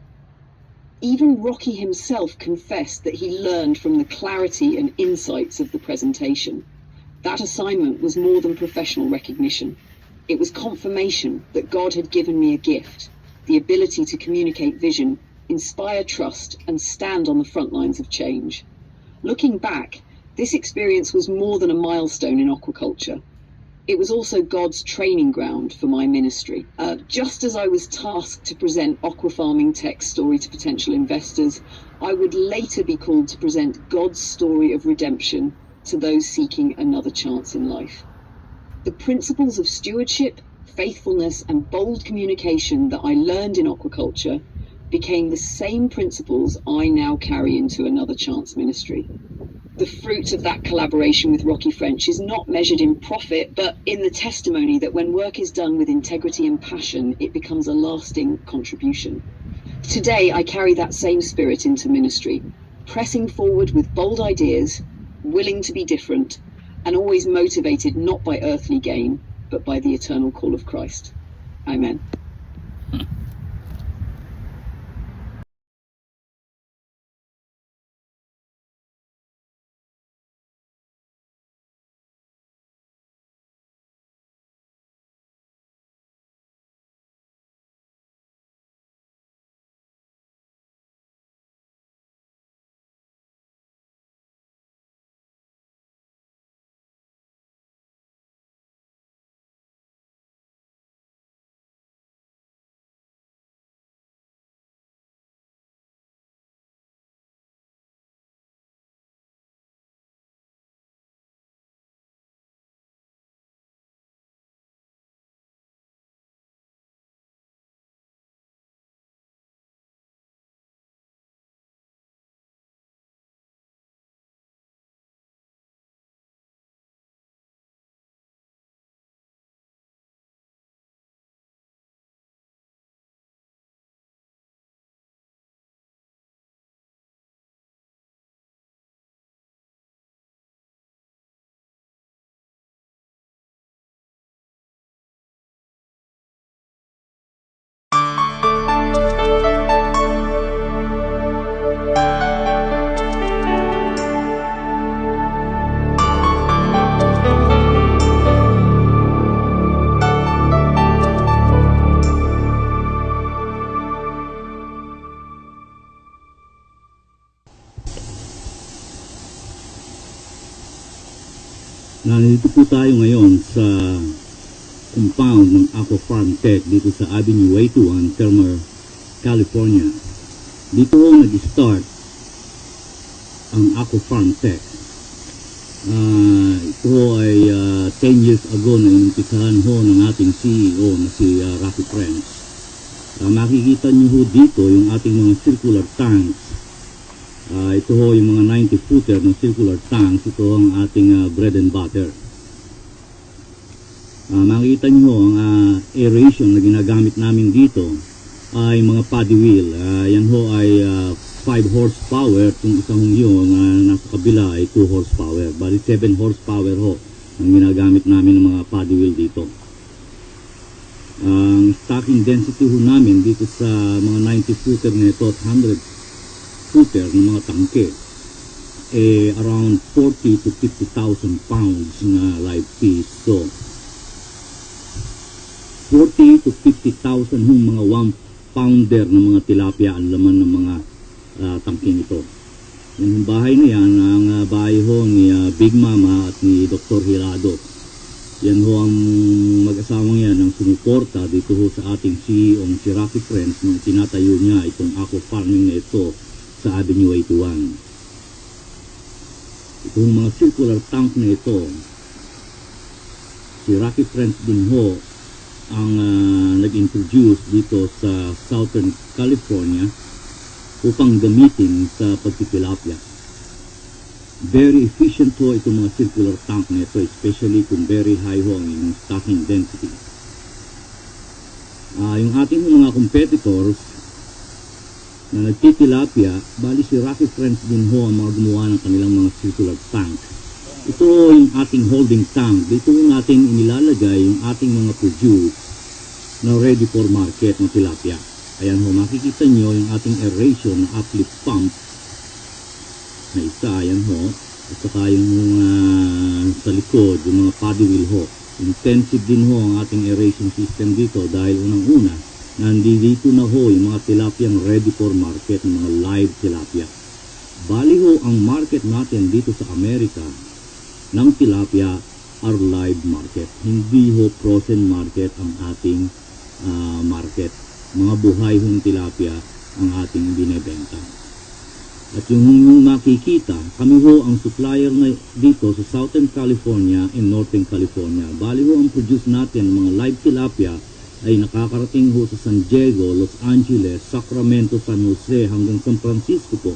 Even Rocky himself confessed that he learned from the clarity and insights of the presentation. That assignment was more than professional recognition. It was confirmation that God had given me a gift, the ability to communicate vision, inspire trust, and stand on the front lines of change. Looking back, this experience was more than a milestone in aquaculture. it was also God's training ground for my ministry. Just as I was tasked to present aqua farming tech's story to potential investors, I would later be called to present God's story of redemption to those seeking another chance in life. The principles of stewardship, faithfulness, and bold communication that I learned in aquaculture became the same principles I now carry into another chance ministry. The fruit of that collaboration with Rocky French is not measured in profit, but in the testimony that when work is done with integrity and passion, it becomes a lasting contribution. Today, I carry that same spirit into ministry, pressing forward with bold ideas, willing to be different, and always motivated not by earthly gain, but by the eternal call of Christ. Amen. Nandito po tayo ngayon sa compound ng Aqua Farm Tech dito sa Avenue 821, Termer, California. Dito ho nag-start ang Aqua Farm Tech. Ito ho ay 10 years ago na inumpisahan ho ng ating CEO na si Rocky French. Makikita niyo ho dito yung ating mga circular tanks. Ito ho yung mga 90-footer na circular tanks. Ito ang ating bread and butter. Makikita nyo ho ang aeration na ginagamit namin dito ay mga paddy wheel. Yan ho ay 5 horsepower. Kung isang yun nasa kabila ay 2 horsepower. Bali 7 horsepower ho ang ginagamit namin ng mga paddy wheel dito. Ang stocking density ho namin dito sa mga 90-footer na ito at 100-footer ng mga tangke around 40 to 50,000 pounds na live fish. So 40 to 50,000 yung mga 1 pounder ng mga tilapia ang laman ng mga tangking ito. Yung bahay na yan ang bahay ho ni Big Mama at ni Dr. Hirado. Yan ho ang mag-asawang yan ang sumuporta dito ho sa ating CEO si Rocky French nung tinatayo niya itong aqua farming na ito sa Avenue 81. Itong mga circular tank na ito, si Rocky French din ho ang nag-introduce dito sa Southern California upang gamitin sa pagtitilapia. Very efficient ho itong mga circular tank na ito, especially kung very high ho ang stocking density. Yung ating mga competitors na nagtitilapia, bali si Rocky French din ho ang mga gumawa ng kanilang mga circular tank. Ito yung ating holding tank. Dito natin inilalagay yung ating mga produce na ready for market na tilapia. Ayan ho, makikita nyo yung ating aeration na uplift pump na isa. Ayan ho. At saka yung sa likod, yung mga paddy wheel ho. Intensive din ho ang ating aeration system dito dahil unang-una, nandito na ho yung mga tilapia ready for market, mga live tilapia. Bali ho, ang market natin dito sa Amerika ng tilapia are live market. Hindi ho frozen market ang ating market. Mga buhay hong tilapia ang ating binebenta. At yung makikita, kami ho ang supplier na dito sa Southern California and Northern California. Bali ho ang produce natin ng mga live tilapia ay nakakarating ho sa San Diego, Los Angeles, Sacramento, San Jose hanggang San Francisco po.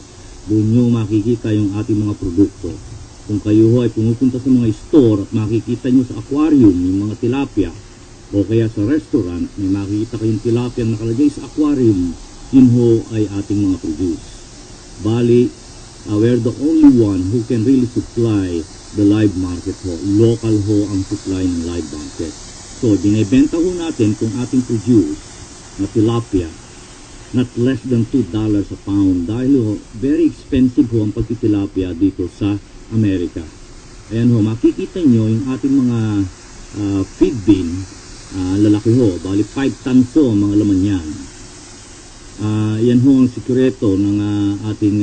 Doon nyo makikita yung ating mga produkto. Kung kayo ho ay pumupunta sa mga store at makikita nyo sa aquarium yung mga tilapia o kaya sa restaurant, may makikita kayong tilapia na nakalagay sa aquarium, yun ho ay ating mga produce. Bali, we're the only one who can really supply the live market ho. Local ho ang supply ng live market. So, binibenta ho natin kung ating produce na tilapia not less than $2 a pound dahil ho, very expensive ho ang pagtitilapia dito sa Amerika. Ayan ho, makikita nyo yung ating mga feed bin, lalaki ho, bali 5 tons ho ang mga laman yan. Yan ho ang sikreto ng ating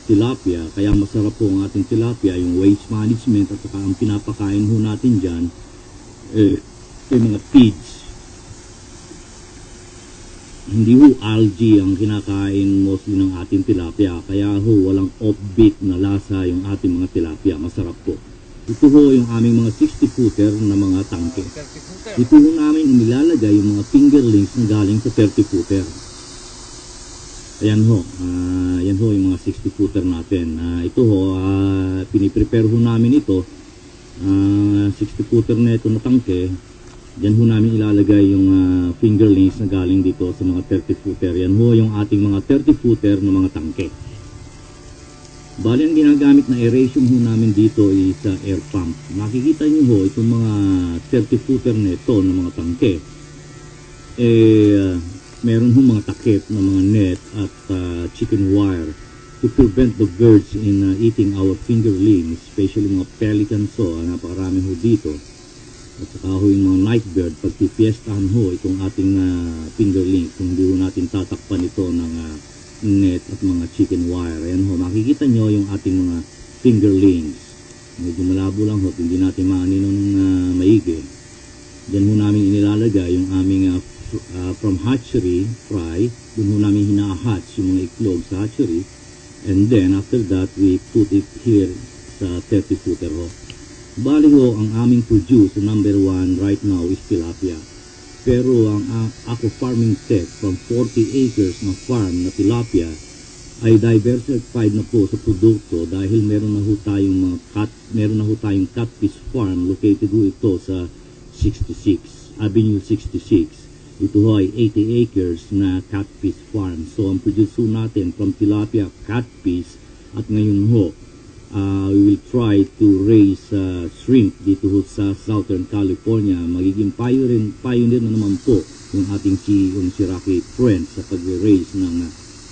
tilapia, kaya masarap po ang ating tilapia, yung waste management at saka ang pinapakain ho natin dyan, yung mga feeds. Hindi ho algae ang kinakain mostly ng ating tilapia, kaya ho walang offbeat na lasa yung ating mga tilapia, masarap po. Ito ho yung aming mga 60-footer na mga tangke. Ito ho namin inilalagay yung mga fingerlings na galing sa 30-footer. Ayan ho, yan ho yung mga 60-footer natin. Ito ho, piniprepare ho namin ito. 60-footer na ito na tangke. Diyan ho namin ilalagay yung fingerlings na galing dito sa mga 30-footer. Yan ho yung ating mga 30-footer na mga tangke. Bali, ang ginagamit na aeration ho namin dito is air pump. Makikita nyo ho, itong mga 30-footer na ito na mga tangke. Meron ho mga takip na mga net at chicken wire to prevent the birds in eating our fingerlings, especially mga pelicans ho, napakarami ho dito. At saka ho yung mga night bird, pag pipiestahan ho itong ating fingerlings, kung hindi ho natin tatakpan ito ng net at mga chicken wire. Ayan ho, makikita nyo yung ating mga fingerlings. Medyo malabo lang ho, hindi natin maanino ng maigi. Diyan ho namin inilalagay yung aming from hatchery, fry. Doon ho namin hina-hatch yung mga iklog sa hatchery. And then after that, we put it here sa 30-footer ho. Bali ho, ang aming produce, number 1 right now is tilapia. Pero ang aqua farming set from 40 acres na farm na tilapia ay diversified na po sa produkto dahil meron na ho tayong catfish farm located ho ito sa 66, Avenue 66. Ito ho ay 80 acres na catfish farm. So ang produce ho natin from tilapia, catfish at ngayon ho, we will try to raise shrimp dito sa Southern California. Magiging pioneer na naman po yung ating si Rocky Friends sa pag-raise ng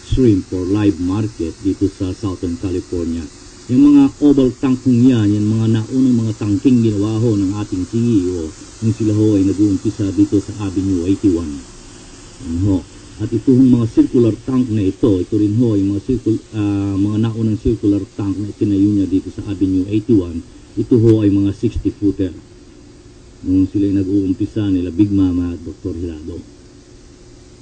shrimp for live market dito sa Southern California. Yung mga oval tank yan, yung mga naunang mga tangking ginawa ho ng ating CEO nung sila ho ay nag-uumpisa dito sa Avenue 81. Yan ho. At ito hong mga circular tank na ito rin ho, yung mga naunang circular tank na itinayo niya dito sa Avenue 81, ito ho ay mga 60-footer. Nung sila nag-uumpisa nila, Big Mama at Dr. Hilado.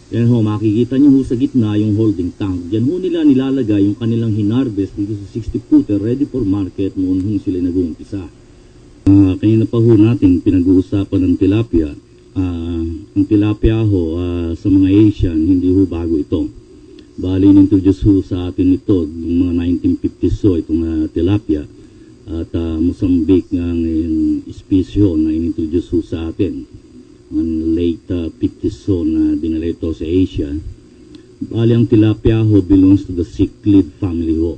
Yan ho, makikita niyo ho sa gitna yung holding tank. Diyan ho nila nilalagay yung kanilang hinarvest dito sa 60-footer ready for market noon ho sila nag-uumpisa. Kanina pa ho natin pinag-uusapan ng tilapia. Ang tilapia ho sa mga Asian, hindi ho bago ito. Bali, introduce ho sa atin ito yung mga 1950s ho, itong tilapia. At Mozambique ang species ho na introduce ho sa atin. Ang late 50s ho na dinala ito sa Asia. Bali, ang tilapia ho belongs to the cichlid family ho.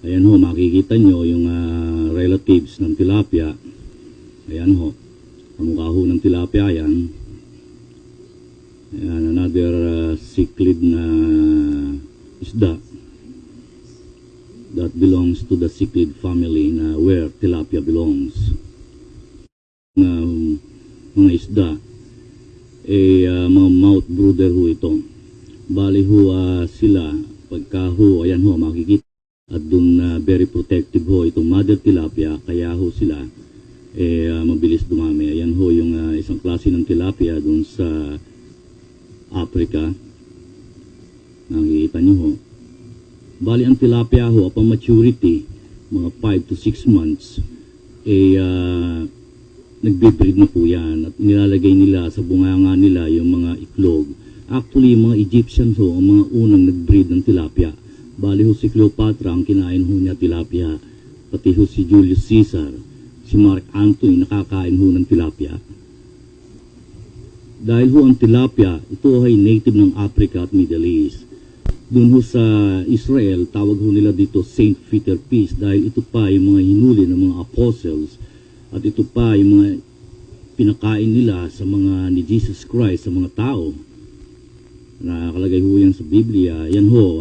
Ayan ho, makikita nyo yung relatives ng tilapia. Ayan ho. Kamukha ho ng tilapia yan. Ayan, another cichlid na isda that belongs to the cichlid family na where tilapia belongs. Mga isda mga mouth brooder ho ito. Bali ho sila pagka ho, ayan ho, makikita at dun very protective ho itong mother tilapia, kaya ho sila mabilis dumami. Ayan ho yung isang klase ng tilapia doon sa Africa. Nakikita nyo ho. Bali ang tilapia ho, upon maturity, mga 5 to 6 months, nagbe-breed na po yan at nilalagay nila sa bunganga nila yung mga iklog. Actually, yung mga Egyptians ho, ang mga unang nag-breed ng tilapia. Bali ho si Cleopatra, ang kinain ho niya tilapia. Pati ho si Julius Caesar, si Mark Antony, nakakain ho ng tilapia. Dahil ho ang tilapia, ito ay native ng Africa at Middle East. Doon ho sa Israel, tawag ho nila dito Saint Peter Feast dahil ito pa yung mga hinuli ng mga apostles at ito pa yung mga pinakain nila sa mga ni Jesus Christ, sa mga tao. Nakalagay ho yan sa Biblia. Yan ho,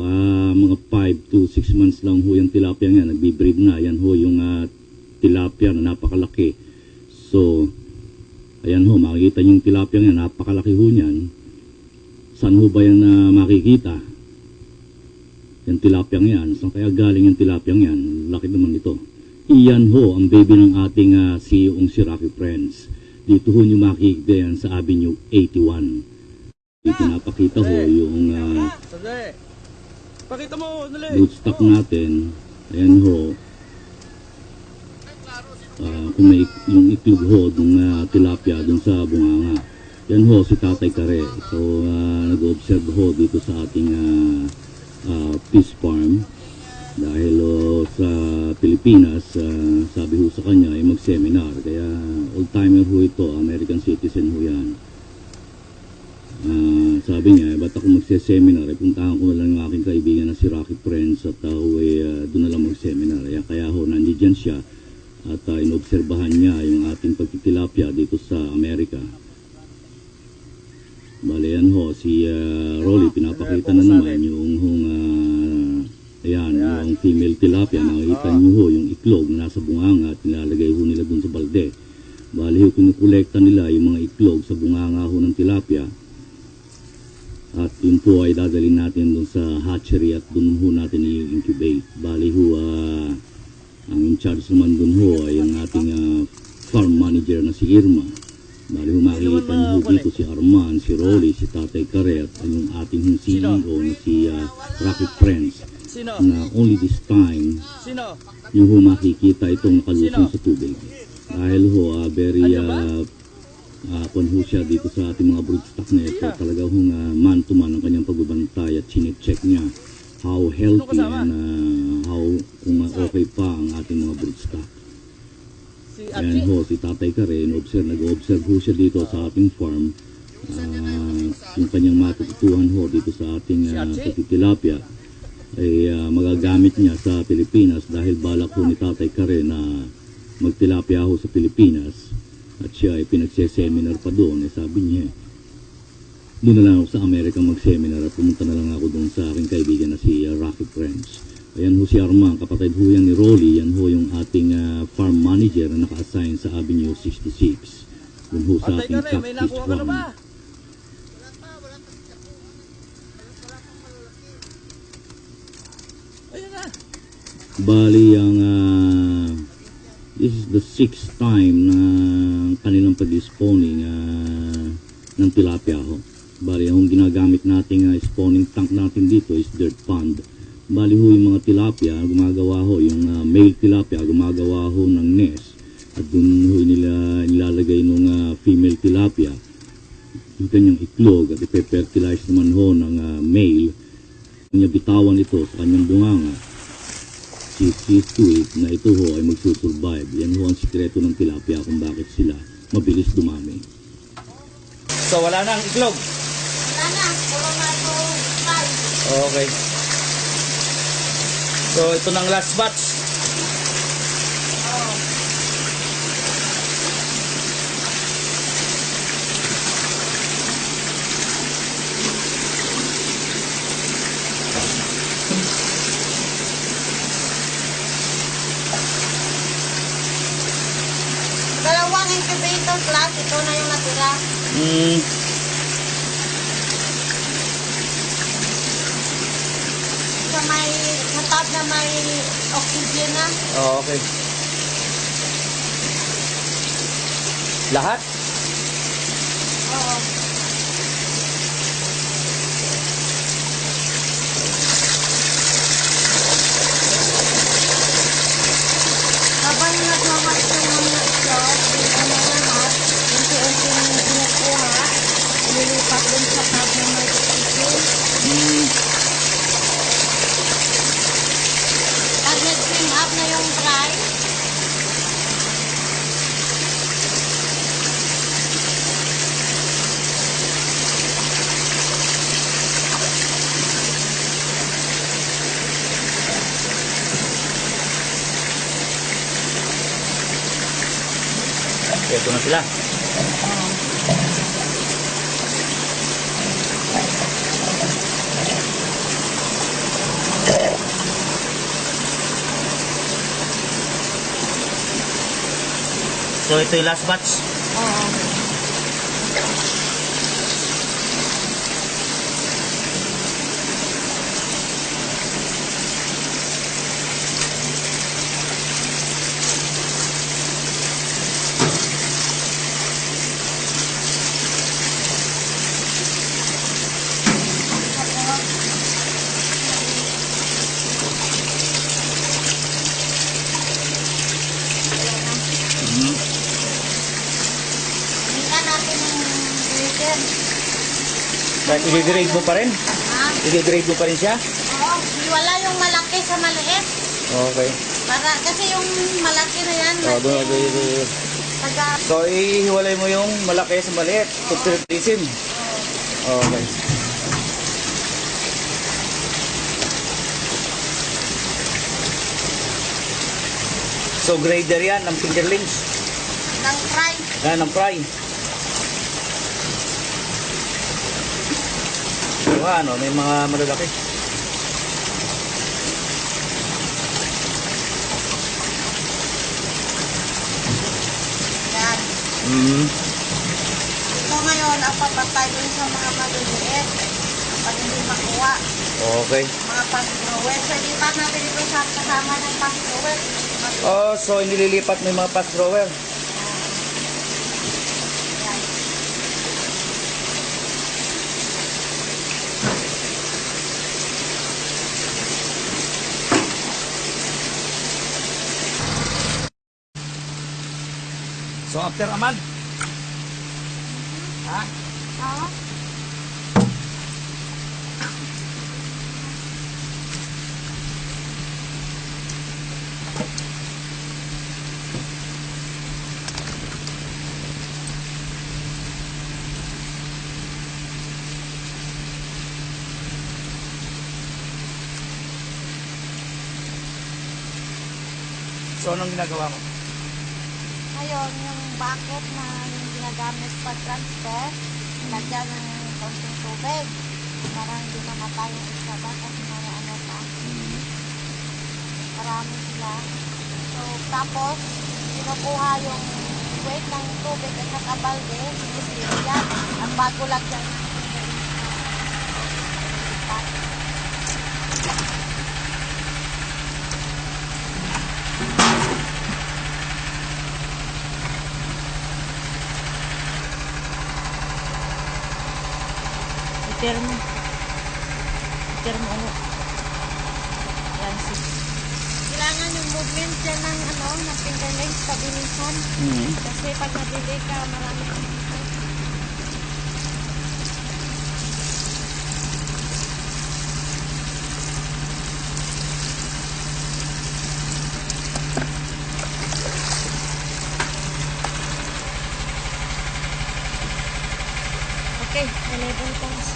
mga 5 to 6 months lang ho yung tilapia nga, nagbe-breed na. Yan ho yung tilapia na napakalaki. So, ayan ho, makikita niyo yung tilapia nga, napakalaki ho niyan. Saan ho ba yan makikita? Yung tilapia yan, saan kaya galing yung tilapia yan? Laki naman ito. Iyan ho, ang baby ng ating CEO'ng si Rocky Friends. Dito ho niyo makikita yan sa Avenue 81. Pinapakita ho yung pakita mo, rootstock natin. Ayan ho. Kung may yung iklog ho dung tilapia dun sa bunganga. Yan ho si Tatay Kare. So nag-observe ho dito sa ating fish farm. Dahil sa Pilipinas, sabi ho sa kanya ay mag-seminar. Kaya old-timer ho ito, American citizen ho yan. Sabi niya, ba't ako magse-seminar? Puntahan ko na lang yung aking kaibigan na si Rocky Friends at doon na lang mag-seminar. Kaya ho, nandiyan siya at inobserbahan niya yung ating pagtitilapia dito sa Amerika. Bale yan ho, si Rolly, pinapakita na naman yung yung female tilapia. Nakikita niyo ho yung iklog na nasa bunganga at nilalagay ho nila dun sa balde. Bale ho, kinukolekta nila yung mga iklog sa bunganga ho ng tilapia. At yun po ay dadalhin natin dun sa hatchery at dun ho natin i-incubate. Bali ho, ang in charge naman dun ho ay ang ating farm manager na si Irma. Bali ho, makikita niyo ho dito si Arman, si Rolly, si Tatay Kare at yung ating CEO na si Rocky Friends. Na only this time, yung ho makikita itong nakalusong sa tubig. Dahil ho, very kung ho siya dito sa ating mga broodstock na ito, talaga hong man to man ang kanyang pagbabantay at chinecheck niya how healthy and how kung okay pa ang ating mga broodstock. Ayan ho, si Tatay Kare, nag-observe ho siya dito sa ating farm. Yung kanyang matututuhan ho dito sa ating pagtitilapia ay magagamit niya sa Pilipinas dahil balak ho ni Tatay Kare na magtilapia ho sa Pilipinas. At siya ay pinagse-seminar pa doon. Sabi niya, doon na lang ako sa Amerika mag-seminar at pumunta na lang ako doon sa aking kaibigan na si Rocky Friends. Ayan ho si Armand, kapatid ho yan ni Rolly. Yan ho yung ating farm manager na naka-assign sa Avenue 66. Doon ho sa ating cactus farm. Bali ang this is the 6th time na kanilang pag-spawning ng tilapia ho. Bali, ang ginagamit nating spawning tank natin dito is dirt pond. Bali ho yung mga tilapia, gumagawa ho, yung male tilapia, gumagawa ho ng nest. At dun ho nilalagay ng female tilapia yung kanyang itlog at ipe-fertilize naman ho ng male. Kanya bitawan ito sa kanyang bunganga. See to it na ito ho ay magsusurvive. Yan ho ang sikreto ng tilapia kung bakit sila mabilis dumami. So wala nang iklog? Wala na, puro na ito fry. Okay. So ito nang last batch. Dalawang incubator class, ito na yung natira. Sa top na may oxygen na. Oh, okay. Lahat? Oo. Habang nagmamas ko ng itlog, yung lahat, unti-unti yung kinukuha, nililipat dun sa tub na may chicken. Pag nag-swim up na yung fry, Ito na sila. So ito yung last batch. oo. Tingnan natin yung glitter. I-grade mo pa rin? Ha? I-grade mo pa rin siya? Oo, wala yung malaki sa maliit. Okay. Kasi yung malaki na yan, taga, So ihiwalay mo yung malaki sa maliit. Tutulisin. Okay. So grader yan ng fingerlings. ng fry. Yan ng fry. So, ano, may mga malalaki. Yan. Ito ngayon, ang papatay dun sa mga maliliit. Pag hindi makuha, Okay. mga pang-grower. So, lipat natin ito sa kasama ng pang-grower. Oh, so inililipat mo yung mga pass thrower. Yan. So after a month. Ha? Oo. So anong ginagawa mo? Ngayon, yung bucket na yung ginagamit pag-transfer, lagyan ng konting tubig. Para hindi namatay yung isa ba kasi mga ano pa. Marami sila. So, tapos, kinukuha yung weight ng tubig at saka balde, sinisili yan. Ang bago lagyan ng termo. Termo ano. Yan. Kailangan yung movement dyan ng ano, ng fingerlings, pabilisan. Kasi pag nabili ka, marami kang okay, 11 pounds.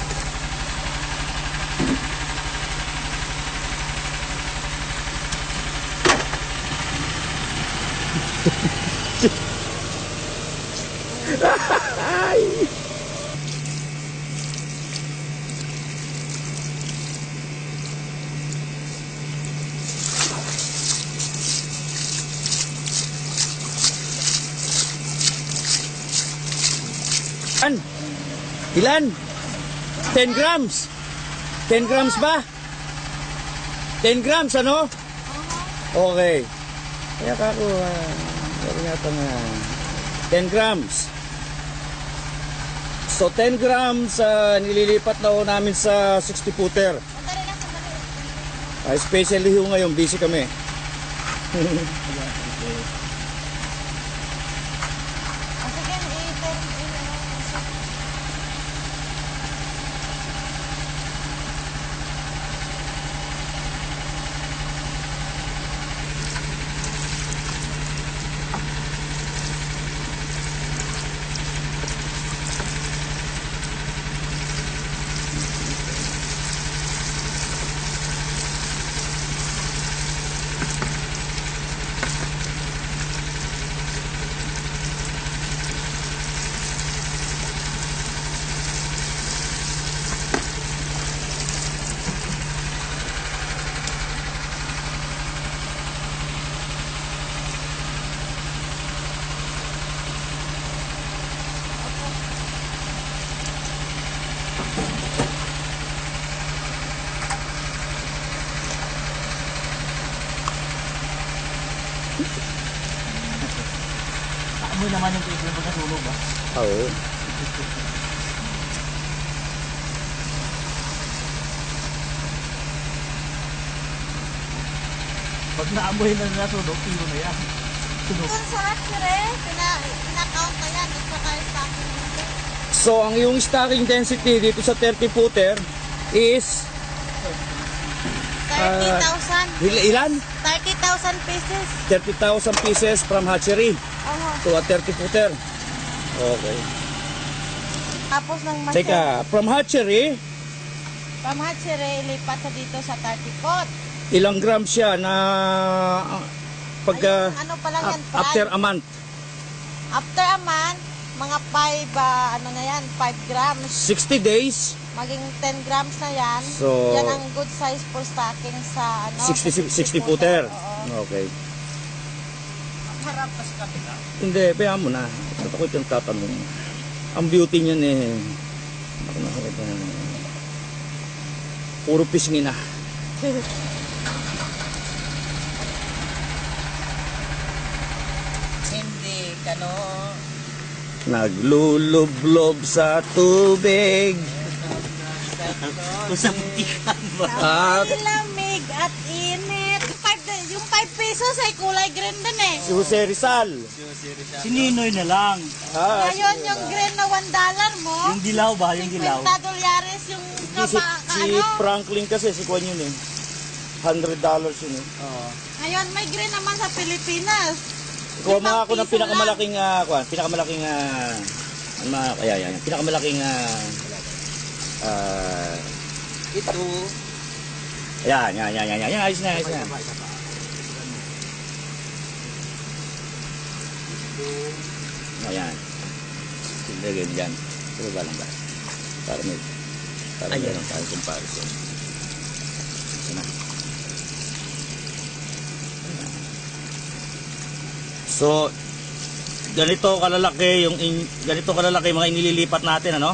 Ilan? 10 grams. 10 grams ba? 10 grams, ano? Okay. Kaya ka ako, sabi nga ito nga. 10 grams. So 10 grams nililipat na ho namin sa 60 footer. Sandali lang, sandali. Especially ho ngayon, busy kami. Sige, Amoy naman yung table mo natulog ba? Oo. Pag naamoy na natulog, tiro na yan. Kung sa Hatchery, pinakount na yan at saka yung stocking dito. So, ang yung stocking density dito sa 30 footer is 30,000. ilan? 30,000 pieces. 30,000 pieces from hatchery Oo. to a 30 footer. Okay. Tapos ng Teka, from hatchery, From Hatchery, lipat sa dito sa 30 pot. ilang grams siya na pagka Ayun, ano pa lang yan, after five. a month? After a month, mga 5, ano na yan, 5 grams. 60 days, Maging 10 grams na yan. So, yan ang good size for stocking sa ano, 60 sa 60 footer. Oo. Okay. Harap pa sa kapila. Hindi, bayaan mo na. Ba't ako itong tatanong? Ang beauty niyan eh. Ako nakakita na. Puro pisngi na. Hindi, kano. Naglulublob sa tubig. At Ang lamig at init. Yung 5 pesos ay kulay green din eh. si Jose Rizal. Si Ninoy na lang. Ah, Ngayon yung green na $1 mo. Yung dilaw ba? Yung dilaw. $50 yung si Franklin kasi, si Kwan yun eh. $100 yun eh. Oo. Ngayon may green naman sa Pilipinas. Kuha mga ako ng 5 piso pinakamalaking, pinakamalaking, pinakamalaking, Ito. yan, ayos na. Ayan. Lagyan dyan. Pero ba lang ba? Para meron tayo comparison. Ito na. Ayan. So, ganito kalalaki yung mga inililipat natin, ano?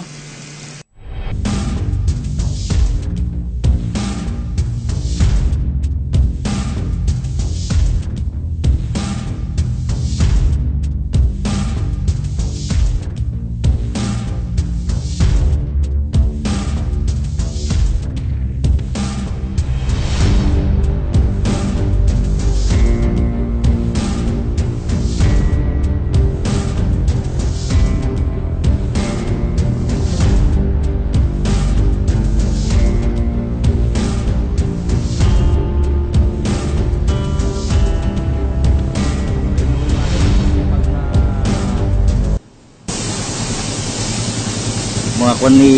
Mga kwan ni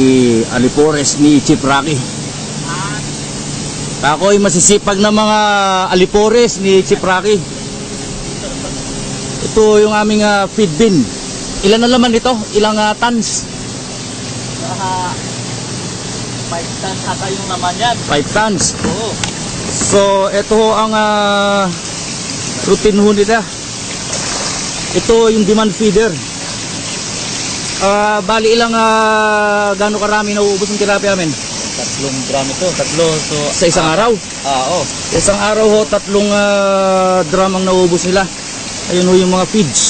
Alipores ni Chief Rocky. Ako'y masisipag na mga Alipores ni Chief Rocky. Ito yung aming feed bin. Ilan na laman nito? Ilang tons? 5 tons ata yung naman yan. 5 tons. Oo. So ito ho ang routine ho nila. Ito yung demand feeder. Bali ilang gaano karami nauubos ng tilapia namin? 3 gram ito. 3. So, Sa isang araw? oo. Sa isang araw ho, 3 drum ang nauubos nila. Ayun ho yung mga feeds.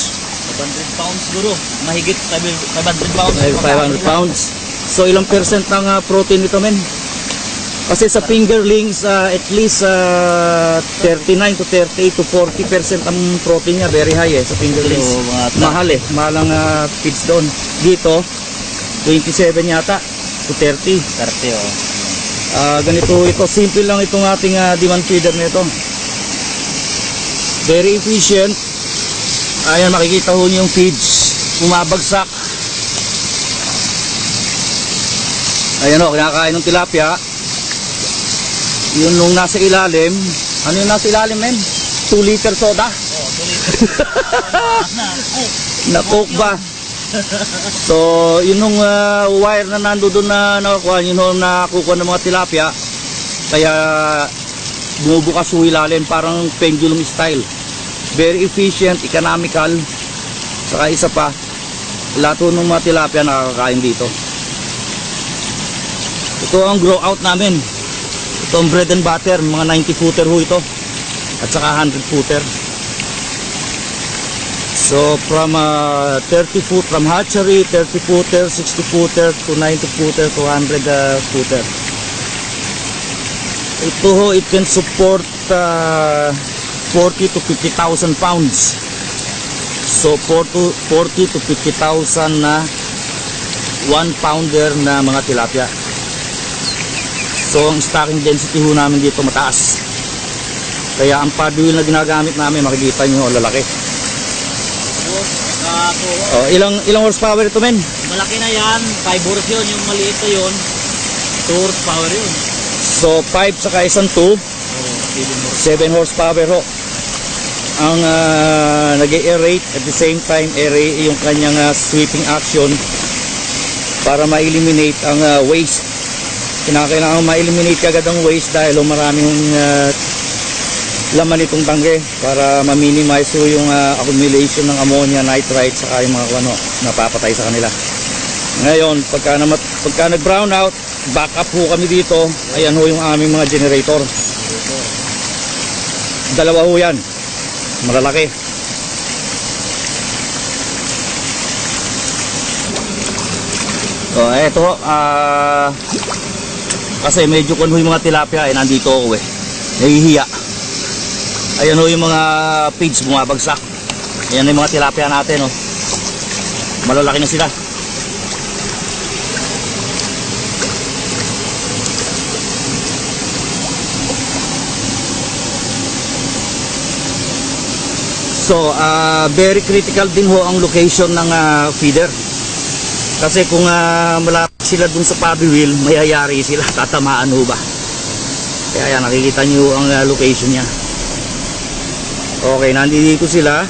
pounds siguro. Mahigit 500 pounds. Ay, 500 pounds. So ilang percent ng protein nito, men? Kasi sa fingerlings, at least 39 to 38 to 40% ang protein niya. Very high sa fingerlings. So, mga Mahal mahal ang feeds doon. Dito, 27 yata to 30. 30 oh. Ganito ito, simple lang itong ating demand feeder nito. Very efficient. Ayan, makikita ho niyo yung feeds bumabagsak. Ayan o, kinakain ng tilapia. Yun nung nasa ilalim. Ano yung nasa ilalim, men? 2 liter soda. Oh, tuloy. Na coke ba? So, yun nung wire na nando doon na nakakuha, yun nung nakukuha ng mga tilapia. Kaya bumubukas yung ilalim, parang pendulum style. Very efficient, economical. Saka isa pa, lahat ng mga tilapia nakakakain dito. Ito ang grow out namin. Ito ang bread and butter, mga 90 footer ho ito. At saka 100 footer. So from 30 foot, from hatchery, 30 footer, 60 footer to 90 footer to 100 footer. Ito ho, it can support 40 to 50,000 pounds. So 40 to 50,000 na 1 pounder na mga tilapia. So ang stocking density ho namin dito mataas. Kaya ang pod wheel na ginagamit namin, makikita nyo lalaki. Oh, ilang horsepower ito, men? Malaki na yan. 5 horse yun. Yung maliit na yun, 2 horsepower yun. So 5 saka isang 2, 7 horsepower ho. Ang nag-aerate at the same time yung kanyang sweeping action para ma-eliminate ang waste. Kinakailangan ma-eliminate agad ang waste dahil maraming laman itong tangke para ma-minimize yung accumulation ng ammonia, nitrite saka yung mga napapatay sa kanila. Ngayon, pagka nag-brown out, back up ho kami dito. Ayan ho yung aming mga generator. Dalawa ho yan. Malalaki. So, eto, kasi medyo kunho yung mga tilapia, nandito ako nahihiya. Ayan ho yung mga feeds bumabagsak. Ayan yung mga tilapia natin, malalaki na sila. So, very critical din ho ang location ng feeder. Kasi kung malapit sila dun sa paddle wheel, mayayari sila, tatamaan ho ba. Kaya ayan, nakikita nyo ang location niya. Okay, nandito sila.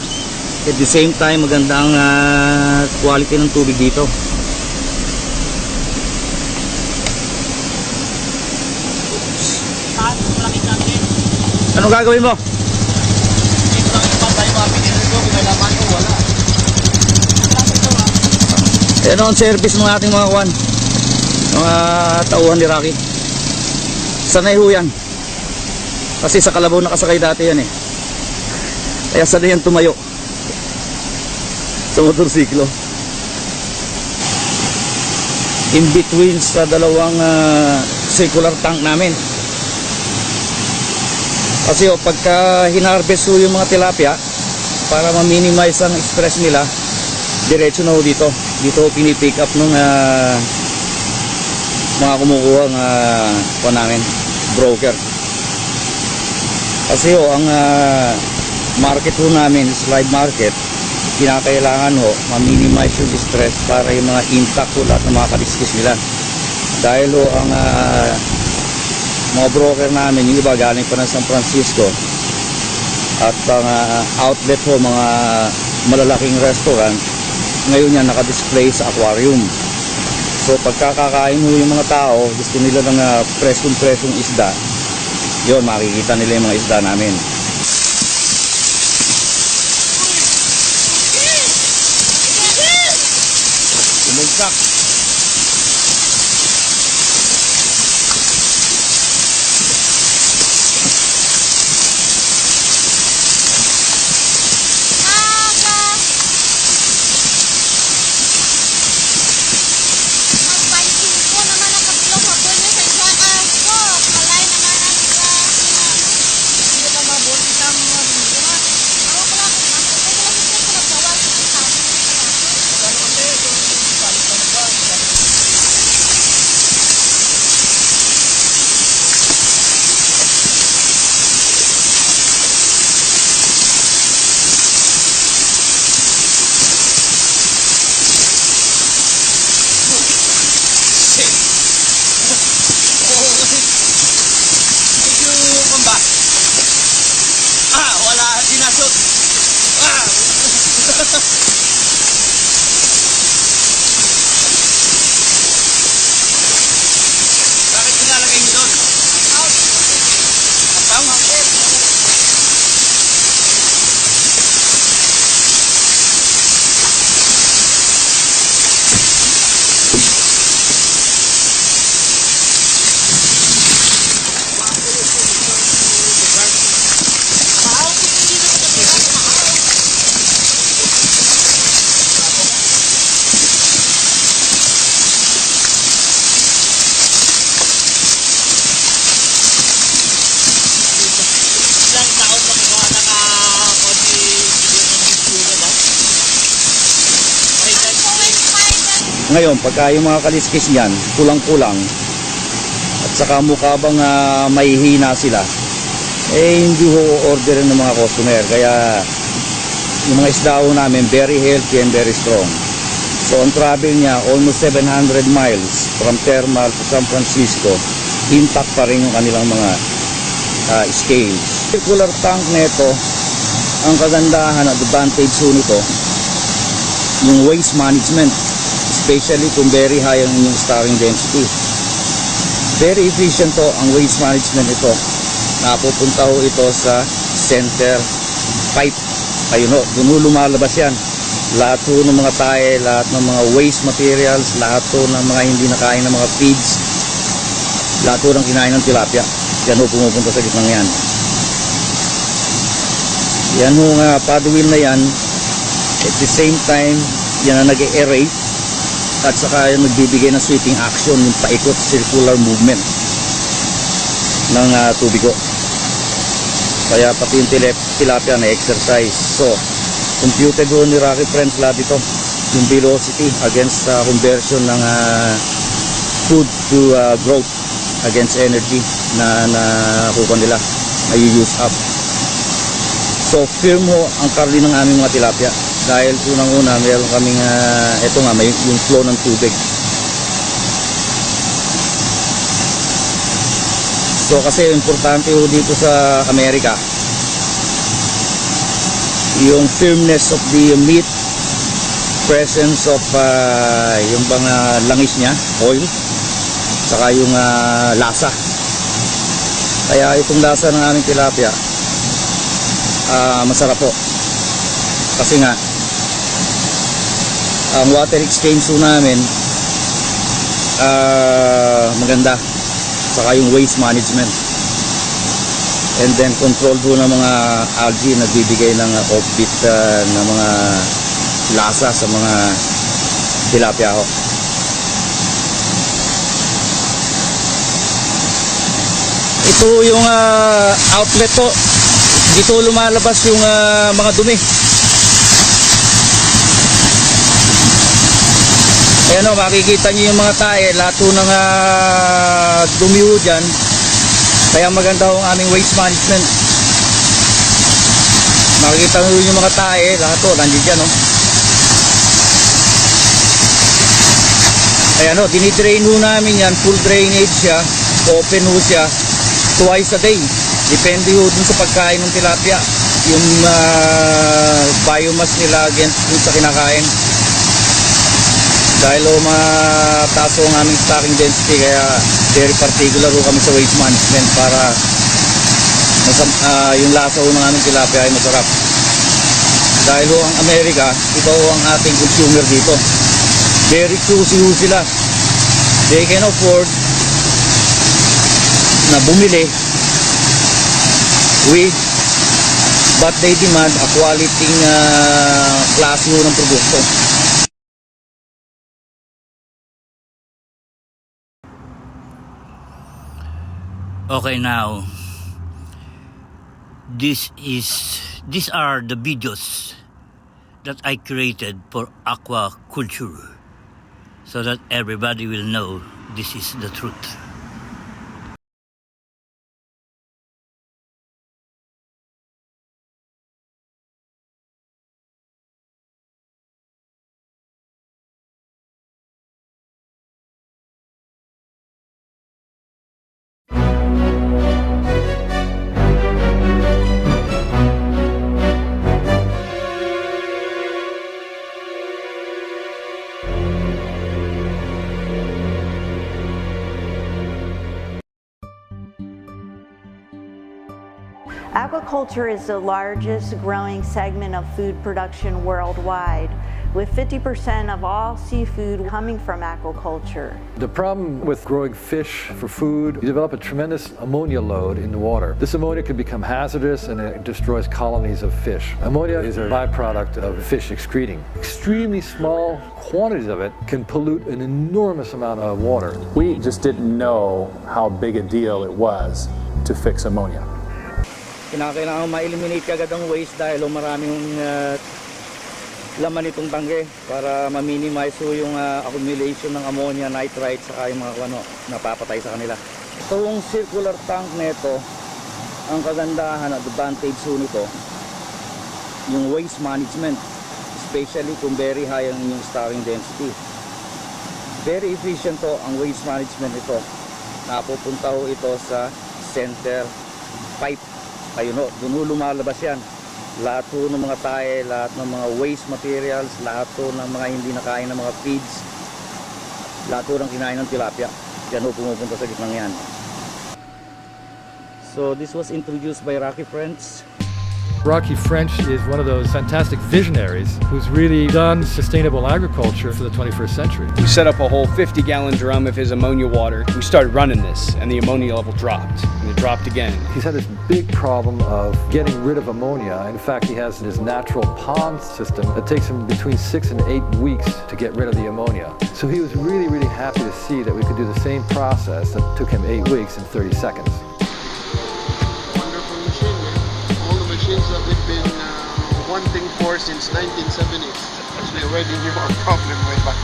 At the same time, maganda ang quality ng tubig dito. Anong gagawin mo? Ayan ang service ng ating mga kwan, mga tauhan ni Rocky. Sanay ho yan. Kasi sa kalabaw nakasakay dati yan Kaya sanay yan tumayo sa motorsiklo. In between sa dalawang circular tank namin. Kasi pagka hinarvest yung mga tilapia, para ma-minimize ang stress nila, diretso na ho dito. Dito pinipick up ng mga kumukuha ng namin, broker. Kasi ang market ho namin is live market. Kinakailangan ma-minimize yung stress para yung mga intact lahat ng mga kaliskis nila. Dahil ang mga broker namin, yung iba galing pa ng San Francisco, at ang outlet mga malalaking restaurant, ngayon yan nakadisplay sa aquarium. So pagkakakain yung mga tao, gusto nila ng preskong isda, yun, makikita nila yung mga isda namin. Bumagsak. Ngayon, pagka yung mga kaliskis niyan, kulang-kulang, at saka mukha bang may hina sila, hindi ho orderin ng mga customer. Kaya yung mga isda ho namin, very healthy and very strong. So, ang travel niya, almost 700 miles from Termal to San Francisco, intact pa rin yung kanilang mga scales. Circular tank nito, ang kagandahan at advantage ho nito, yung waste management, especially kung very high ang inyong stocking density. Very efficient to ang waste management ito. Napupunta ho ito sa center pipe. Ayun ho, doon ho lumalabas yan. Lahat ho ng mga tae, lahat ng mga waste materials, lahat ho ng mga hindi nakain ng mga feeds, lahat ho ng kinain ng tilapia. Yan ho pumupunta sa gitnang yan. Yan ho nga, paddle na yan. At the same time, yan ang nag-aerate at saka yung nagbibigay ng sweeping action, yung paikot circular movement ng tubig ko. Kaya pati yung tilapia na exercise. So, computed ho ni Rocky Friends lahat ito, yung velocity against conversion ng food to growth against energy na nakuha nila, na use up. So, firm ho ang karli ng aming mga tilapia. Dahil unang-una, meron kaming, ito nga, may yung flow ng tubig. So, kasi importante ho dito sa Amerika, yung firmness of the meat, presence of yung bang langis niya, oil, saka yung lasa. Kaya itong lasa ng aming tilapia, masarap po. Kasi nga, ang water exchange po namin maganda, saka yung waste management, and then control po ng mga algae, nagbibigay ng offbeat na mga lasa sa mga tilapia ho. Ito yung outlet po, dito lumalabas yung mga dumi. Ayan o, makikita nyo yung mga tae, lahat po ng dumi ho dyan. Kaya maganda ho ang aming waste management. Makikita nyo yung mga tae, lahat po, nandiyan dyan o. Ayan o, dinidrain ho namin yan, full drainage siya, open ho siya, twice a day. Depende ho dun sa pagkain ng tilapia, yung biomass nila against dun sa kinakain. Dahil mataas ang aming stocking density, kaya very particular ho kami sa waste management para yung lasa ho ng aming tilapia ay masarap. Dahil ho ang Amerika, iba ho ang ating consumer dito. Very choosy ho sila. They can afford na bumili with, but they demand a quality klase ho ng produkto. Okay, now these are the videos that I created for aquaculture, so that everybody will know this is the truth. Aquaculture is the largest growing segment of food production worldwide, with 50% of all seafood coming from aquaculture. The problem with growing fish for food, you develop a tremendous ammonia load in the water. This ammonia can become hazardous and it destroys colonies of fish. Ammonia is a byproduct of fish excreting. Extremely small quantities of it can pollute an enormous amount of water. We just didn't know how big a deal it was to fix ammonia. Kinakailangan ma-eliminate agad ang waste dahil maraming laman itong tangke para ma-minimize yung accumulation ng ammonia, nitrite, saka yung mga napapatay sa kanila. Itong circular tank nito, ang kagandahan at advantage nito, yung waste management, especially kung very high ang inyong stocking density. Very efficient to ang waste management ito. Napupunta ho ito sa center pipe. Ayun ho, doon ho lumalabas yan. Lahat ho ng mga tae, lahat ng mga waste materials, lahat ho ng mga hindi nakain ng mga feeds, lahat ho ng kinain ng tilapia. Yan ho pumupunta sa gitnang yan. So this was introduced by Rocky French. Rocky French is one of those fantastic visionaries who's really done sustainable agriculture for the 21st century. We set up a whole 50-gallon drum of his ammonia water. We started running this, and the ammonia level dropped, and it dropped again. He's had this big problem of getting rid of ammonia. In fact, he has his natural pond system that takes him between 6 and 8 weeks to get rid of the ammonia. So he was really, really happy to see that we could do the same process that took him 8 weeks in 30 seconds. That we've been wanting for since 1970s. We already knew our problem way back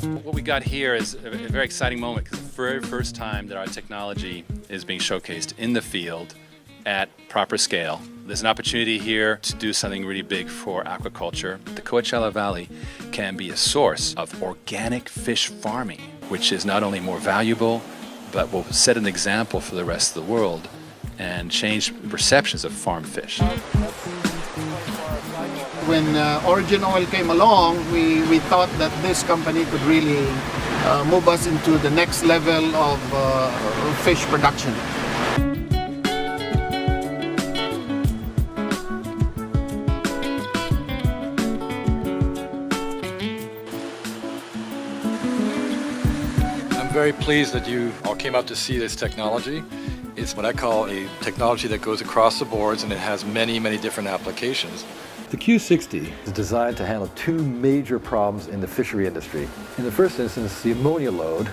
then. What we got here is a very exciting moment because the very first time that our technology is being showcased in the field at proper scale. There's an opportunity here to do something really big for aquaculture. The Coachella Valley can be a source of organic fish farming, which is not only more valuable, but will set an example for the rest of the world and change perceptions of farm fish. When Origin Oil came along, we thought that this company could really move us into the next level of fish production. I'm very pleased that you all came out to see this technology. It's what I call a technology that goes across the boards, and it has many, many different applications. The Q60 is designed to handle two major problems in the fishery industry. In the first instance, the ammonia load.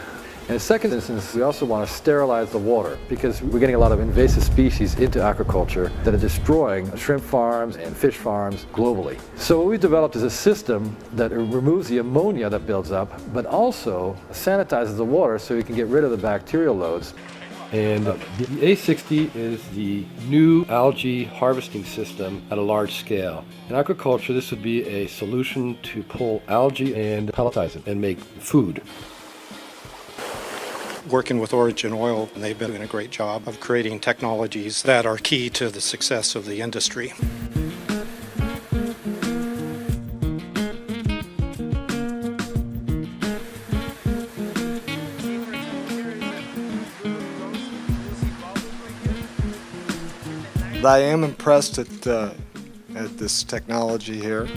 In the second instance, we also want to sterilize the water because we're getting a lot of invasive species into aquaculture that are destroying shrimp farms and fish farms globally. So what we've developed is a system that removes the ammonia that builds up, but also sanitizes the water so we can get rid of the bacterial loads. And the A60 is the new algae harvesting system at a large scale. In aquaculture, this would be a solution to pull algae and pelletize it and make food. Working with Origin Oil, they've been doing a great job of creating technologies that are key to the success of the industry. I am impressed at this technology here.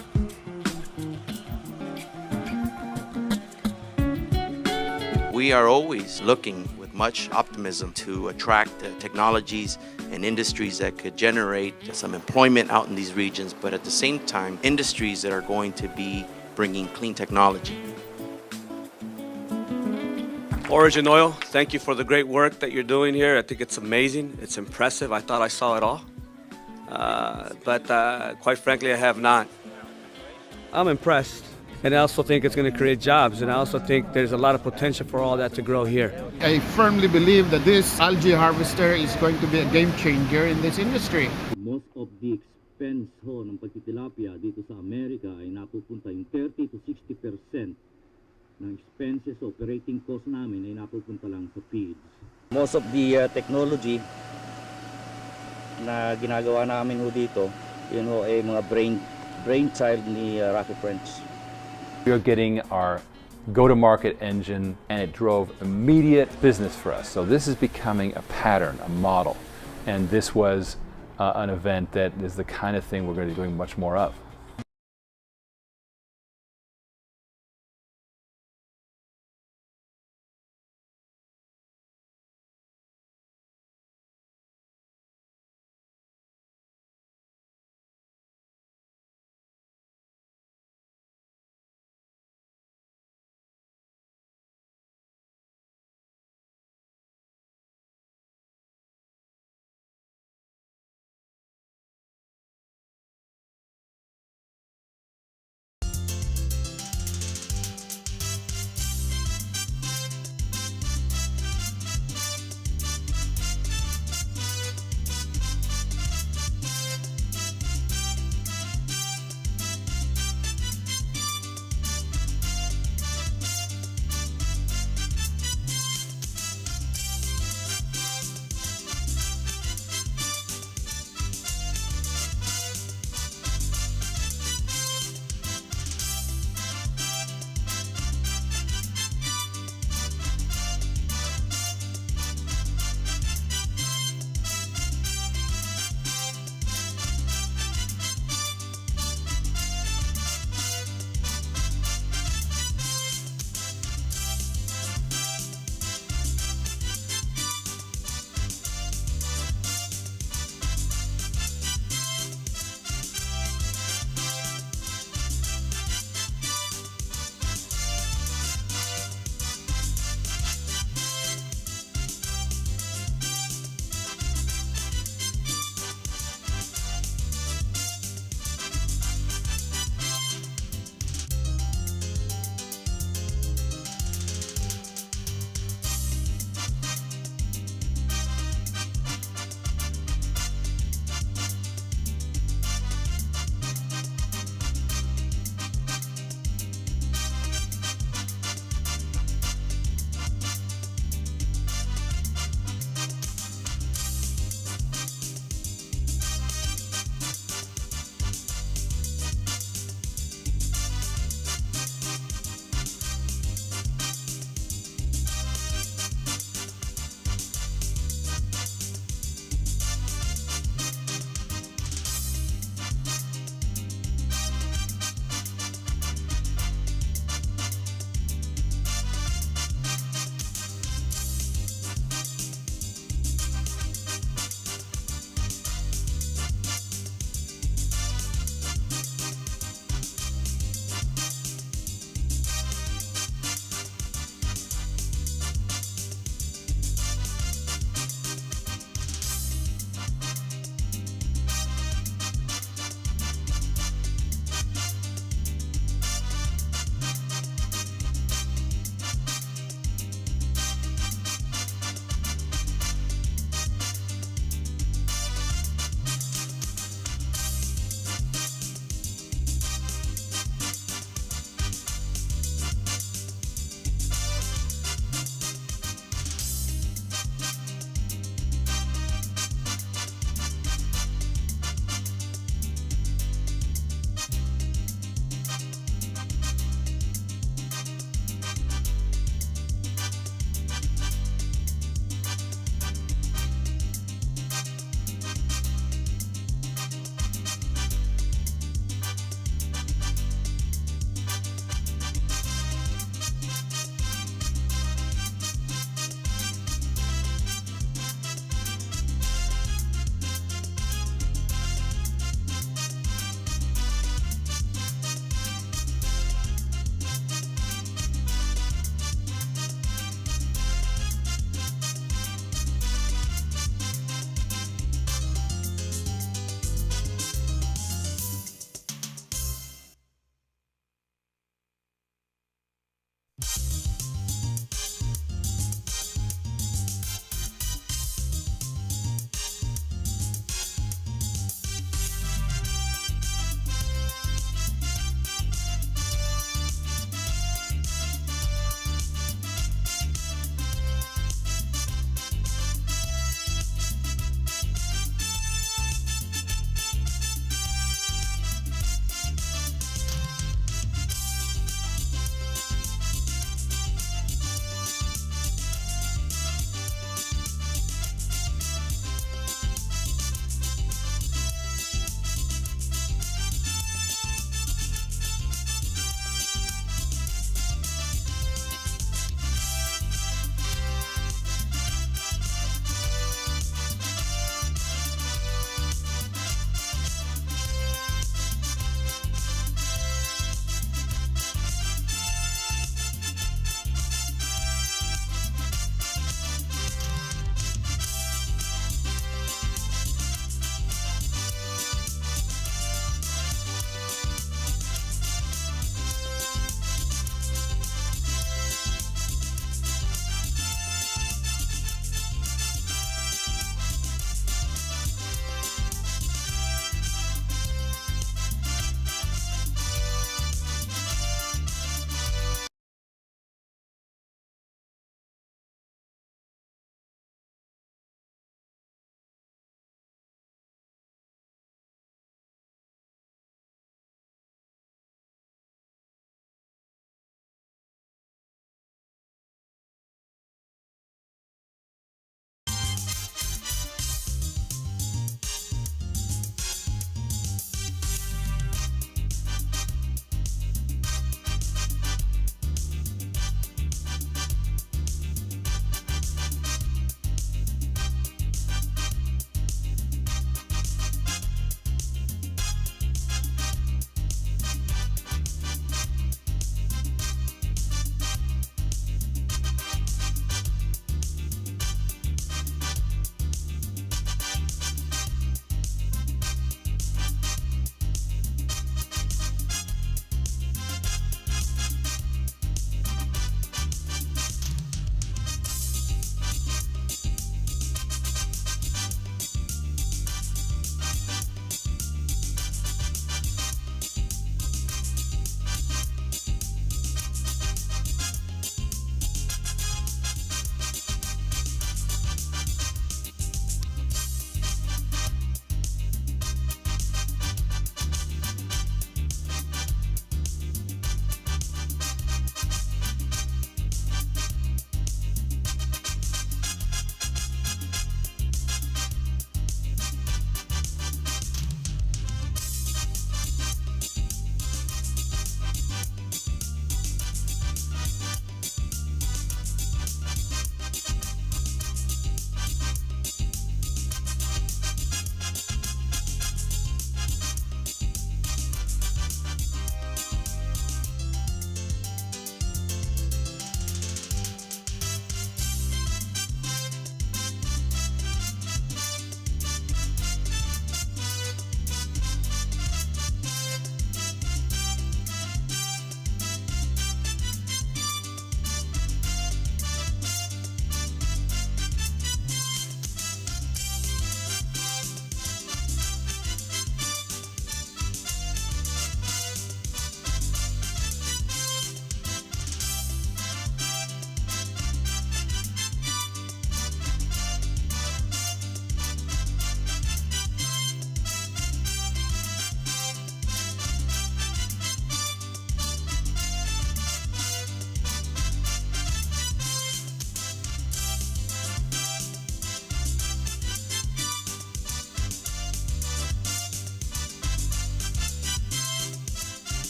We are always looking with much optimism to attract technologies and industries that could generate some employment out in these regions, but at the same time, industries that are going to be bringing clean technology. Origin Oil, thank you for the great work that you're doing here. I think it's amazing. It's impressive. I thought I saw it all. But quite frankly, I have not. I'm impressed. And I also think it's going to create jobs. And I also think there's a lot of potential for all that to grow here. I firmly believe that this algae harvester is going to be a game changer in this industry. Most of the expense ho ng pagtitilapia dito sa Amerika ay napupunta yung 30 to 60% ng expenses, operating cost namin ay napupunta lang sa feeds. Most of the technology na ginagawa namin ho dito, yun ho ay mga brainchild ni Rocky French. We are getting our go-to-market engine, and it drove immediate business for us. So this is becoming a pattern, a model, and this was an event that is the kind of thing we're going to be doing much more of.